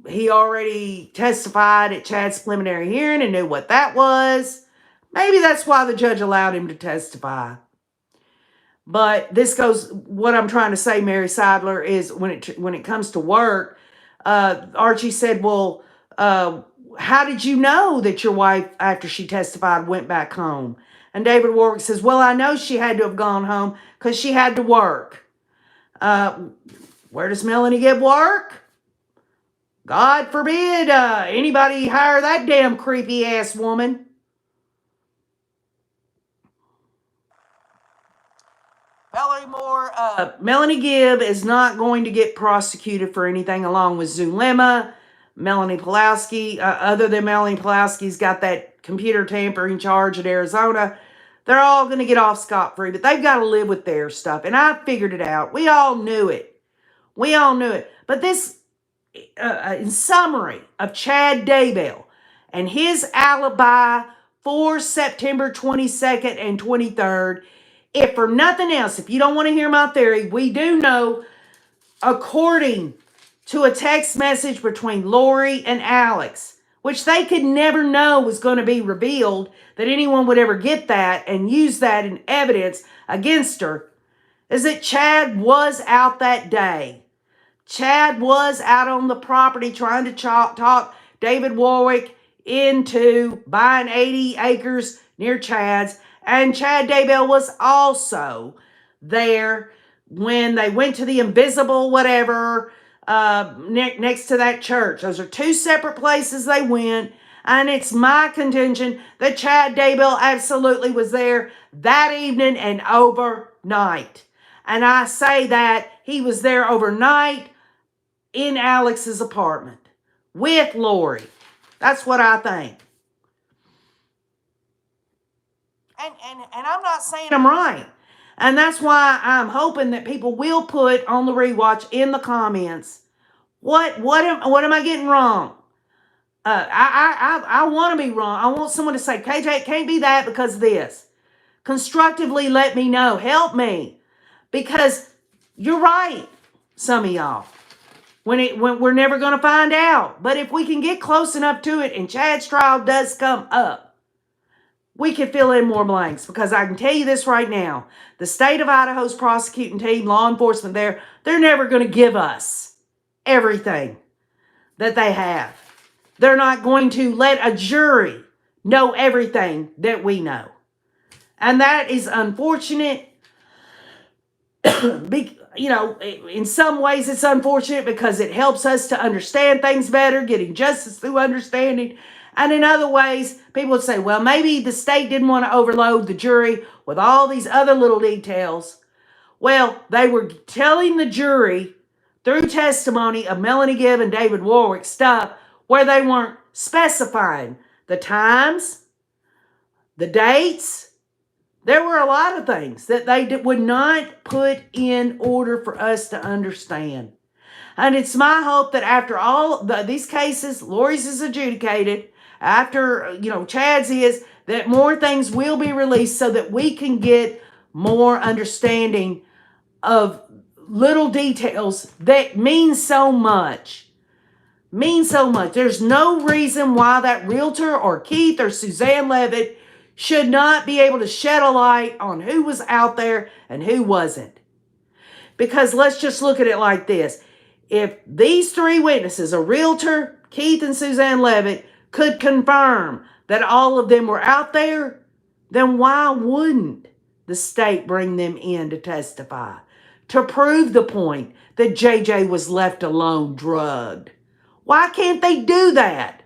He already testified at Chad's preliminary hearing and knew what that was. Maybe that's why the judge allowed him to testify. But this goes, what I'm trying to say, Mary Sadler, is when it comes to work, Archie said, well, how did you know that your wife, after she testified, went back home? And David Warwick says, well, I know she had to have gone home because she had to work. Where does Melanie Gibb work? God forbid anybody hire that damn creepy ass woman. Valerie Moore, Melanie Gibb is not going to get prosecuted for anything along with Zulema, Melanie Pulaski. Other than Melanie Pulaski's got that computer tampering charge in Arizona, they're all going to get off scot-free, but they've got to live with their stuff. And I figured it out. We all knew it. We all knew it. But this, in summary of Chad Daybell and his alibi for September 22nd and 23rd, if for nothing else, if you don't want to hear my theory, we do know, according to a text message between Lori and Alex, which they could never know was going to be revealed, that anyone would ever get that and use that in evidence against her, is that Chad was out that day. Chad was out on the property trying to talk David Warwick into buying 80 acres near Chad's. And Chad Daybell was also there when they went to the invisible whatever next to that church. Those are two separate places they went. And it's my contention that Chad Daybell absolutely was there that evening and overnight. And I say that he was there overnight in Alex's apartment with Lori. That's what I think. And I'm not saying I'm right. And that's why I'm hoping that people will put on the rewatch in the comments, what am I getting wrong? I want to be wrong. I want someone to say, KJ, it can't be that because of this. Constructively let me know. Help me. Because you're right, some of y'all. When we're never going to find out. But if we can get close enough to it and Chad's trial does come up, we can fill in more blanks, because I can tell you this right now. The state of Idaho's prosecuting team, law enforcement there, they're never going to give us everything that they have. They're not going to let a jury know everything that we know. And that is unfortunate. In some ways it's unfortunate because it helps us to understand things better, getting justice through understanding. And in other ways, people would say, well, maybe the state didn't want to overload the jury with all these other little details. Well, they were telling the jury through testimony of Melanie Gibb and David Warwick stuff where they weren't specifying the times, the dates. There were a lot of things that they would not put in order for us to understand. And it's my hope that after all these cases, Lori's is adjudicated, after, Chad's is, that more things will be released so that we can get more understanding of little details that mean so much. There's no reason why that realtor or Keith or Suzanne Levitt should not be able to shed a light on who was out there and who wasn't. Because let's just look at it like this. If these three witnesses, a realtor, Keith and Suzanne Levitt, could confirm that all of them were out there, then why wouldn't the state bring them in to testify? To prove the point that JJ was left alone, drugged. Why can't they do that?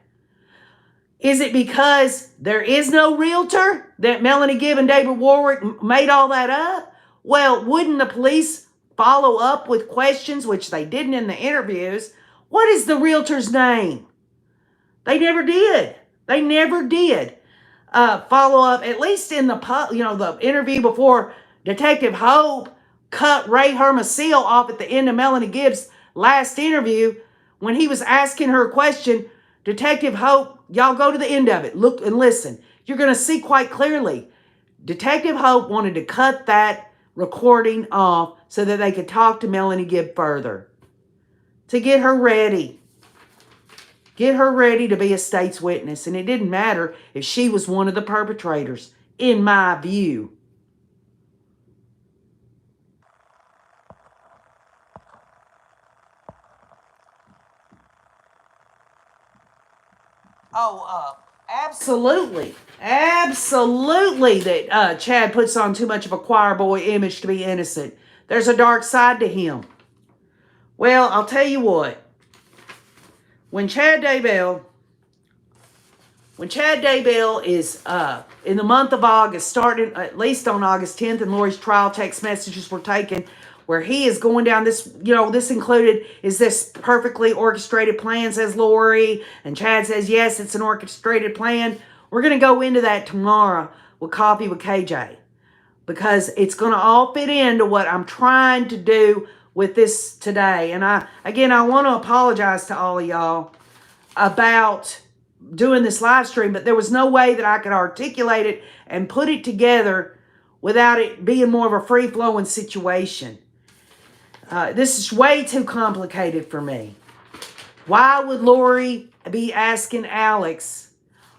Is it because there is no realtor that Melanie Gibb and David Warwick made all that up? Well, wouldn't the police follow up with questions, which they didn't in the interviews? What is the realtor's name? They never did. Follow up, at least in the interview before Detective Hope cut Ray Hermosillo off at the end of Melanie Gibb's last interview when he was asking her a question. Detective Hope, y'all go to the end of it. Look and listen. You're going to see quite clearly. Detective Hope wanted to cut that recording off so that they could talk to Melanie Gibb further. To get her ready. Get her ready to be a state's witness. And it didn't matter if she was one of the perpetrators, in my view. Absolutely that Chad puts on too much of a choir boy image to be innocent. There's a dark side to him. Well, I'll tell you what. When Chad Daybell is in the month of August, starting at least on August 10th, and Lori's trial text messages were taken, where he is going down this, this included, is this perfectly orchestrated plan, says Lori, and Chad says, yes, it's an orchestrated plan. We're going to go into that tomorrow with Coffee with KJ, because it's going to all fit into what I'm trying to do with this today. And I want to apologize to all of y'all about doing this live stream, but there was no way that I could articulate it and put it together without it being more of a free-flowing situation. This is way too complicated for me. Why would Lori be asking Alex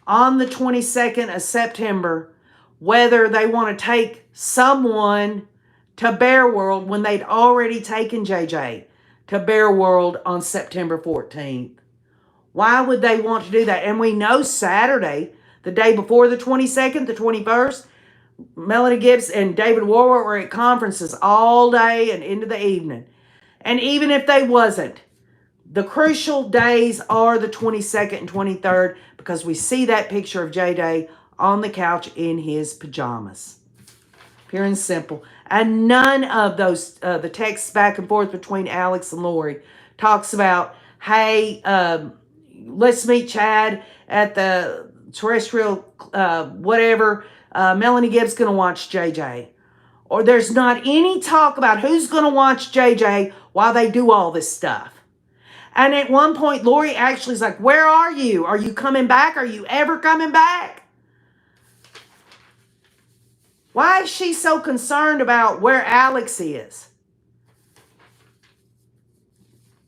on the 22nd of September whether they want to take someone to Bear World when they'd already taken JJ to Bear World on September 14th? Why would they want to do that? And we know Saturday, the day before the 22nd, the 21st, Melanie Gibbs and David Warwick were at conferences all day and into the evening. And even if they wasn't, the crucial days are the 22nd and 23rd, because we see that picture of JJ on the couch in his pajamas. Pure and simple. And none of those, the texts back and forth between Alex and Lori talks about, hey, let's meet Chad at the terrestrial, whatever. Melanie Gibbs going to watch JJ. Or there's not any talk about who's going to watch JJ while they do all this stuff. And at one point, Lori actually is like, where are you? Are you coming back? Are you ever coming back? Why is she so concerned about where Alex is?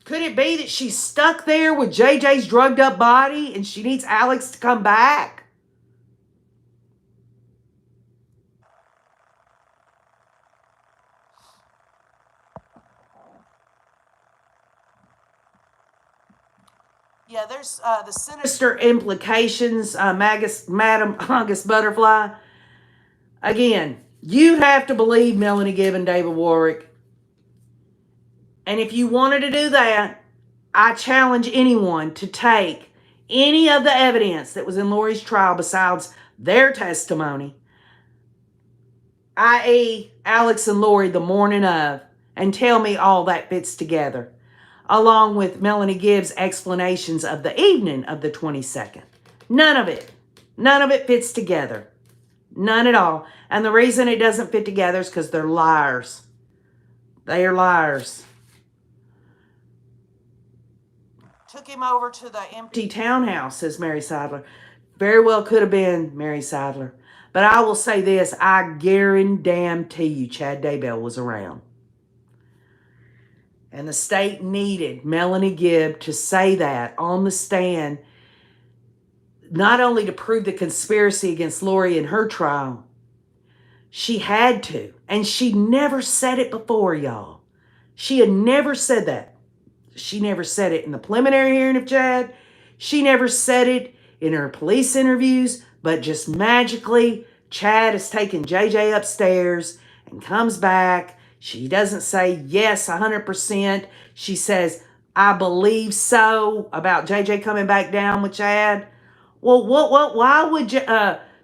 Could it be that she's stuck there with JJ's drugged up body and she needs Alex to come back? Yeah, there's the sinister implications, Madam August Butterfly. Again, you have to believe Melanie Gibb and David Warwick And if you wanted to do that, I challenge anyone to take any of the evidence that was in Lori's trial besides their testimony, i.e. Alex and Lori the morning of, and tell me all that fits together, along with Melanie Gibbs' explanations of the evening of the 22nd. None of it fits together. None at all. And the reason it doesn't fit together is because they're liars. They are liars. Took him over to the empty townhouse, says Mary Seidler. Very well could have been Mary Seidler. But I will say this, I guarantee you Chad Daybell was around. And the state needed Melanie Gibb to say that on the stand, not only to prove the conspiracy against Lori in her trial, she had to. And she never said it before, y'all. She had never said that. She never said it in the preliminary hearing of Chad. She never said it in her police interviews, but just magically, Chad has taken JJ upstairs and comes back. She doesn't say yes 100%. She says, I believe so, about JJ coming back down with Chad. Well, why would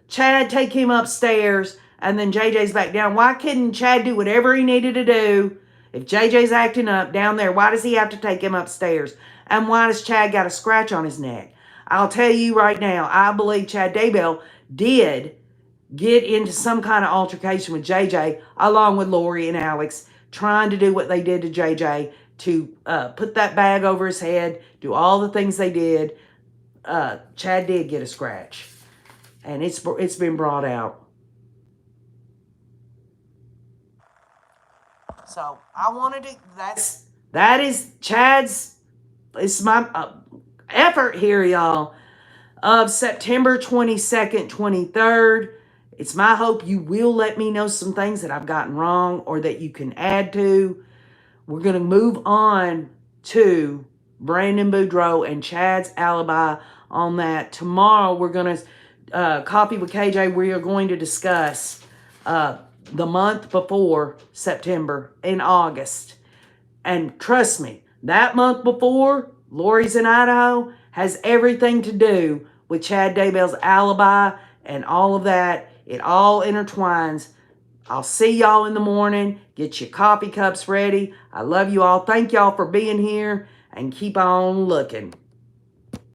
Chad take him upstairs and then JJ's back down? Why couldn't Chad do whatever he needed to do? If JJ's acting up down there, why does he have to take him upstairs? And why does Chad got a scratch on his neck? I'll tell you right now, I believe Chad Daybell did get into some kind of altercation with JJ, along with Lori and Alex, trying to do what they did to JJ, to put that bag over his head, do all the things they did. Chad did get a scratch. And it's been brought out. So I wanted to, that is Chad's, it's my effort here, y'all, of September 22nd, 23rd. It's my hope you will let me know some things that I've gotten wrong or that you can add to. We're going to move on to Brandon Boudreaux and Chad's alibi on that. Tomorrow we're going to, Coffee with KJ, we are going to discuss the month before September in August. And trust me, that month before, Lori's in Idaho, has everything to do with Chad Daybell's alibi and all of that. It all intertwines. I'll see y'all in the morning. Get your coffee cups ready. I love you all. Thank y'all for being here and keep on looking.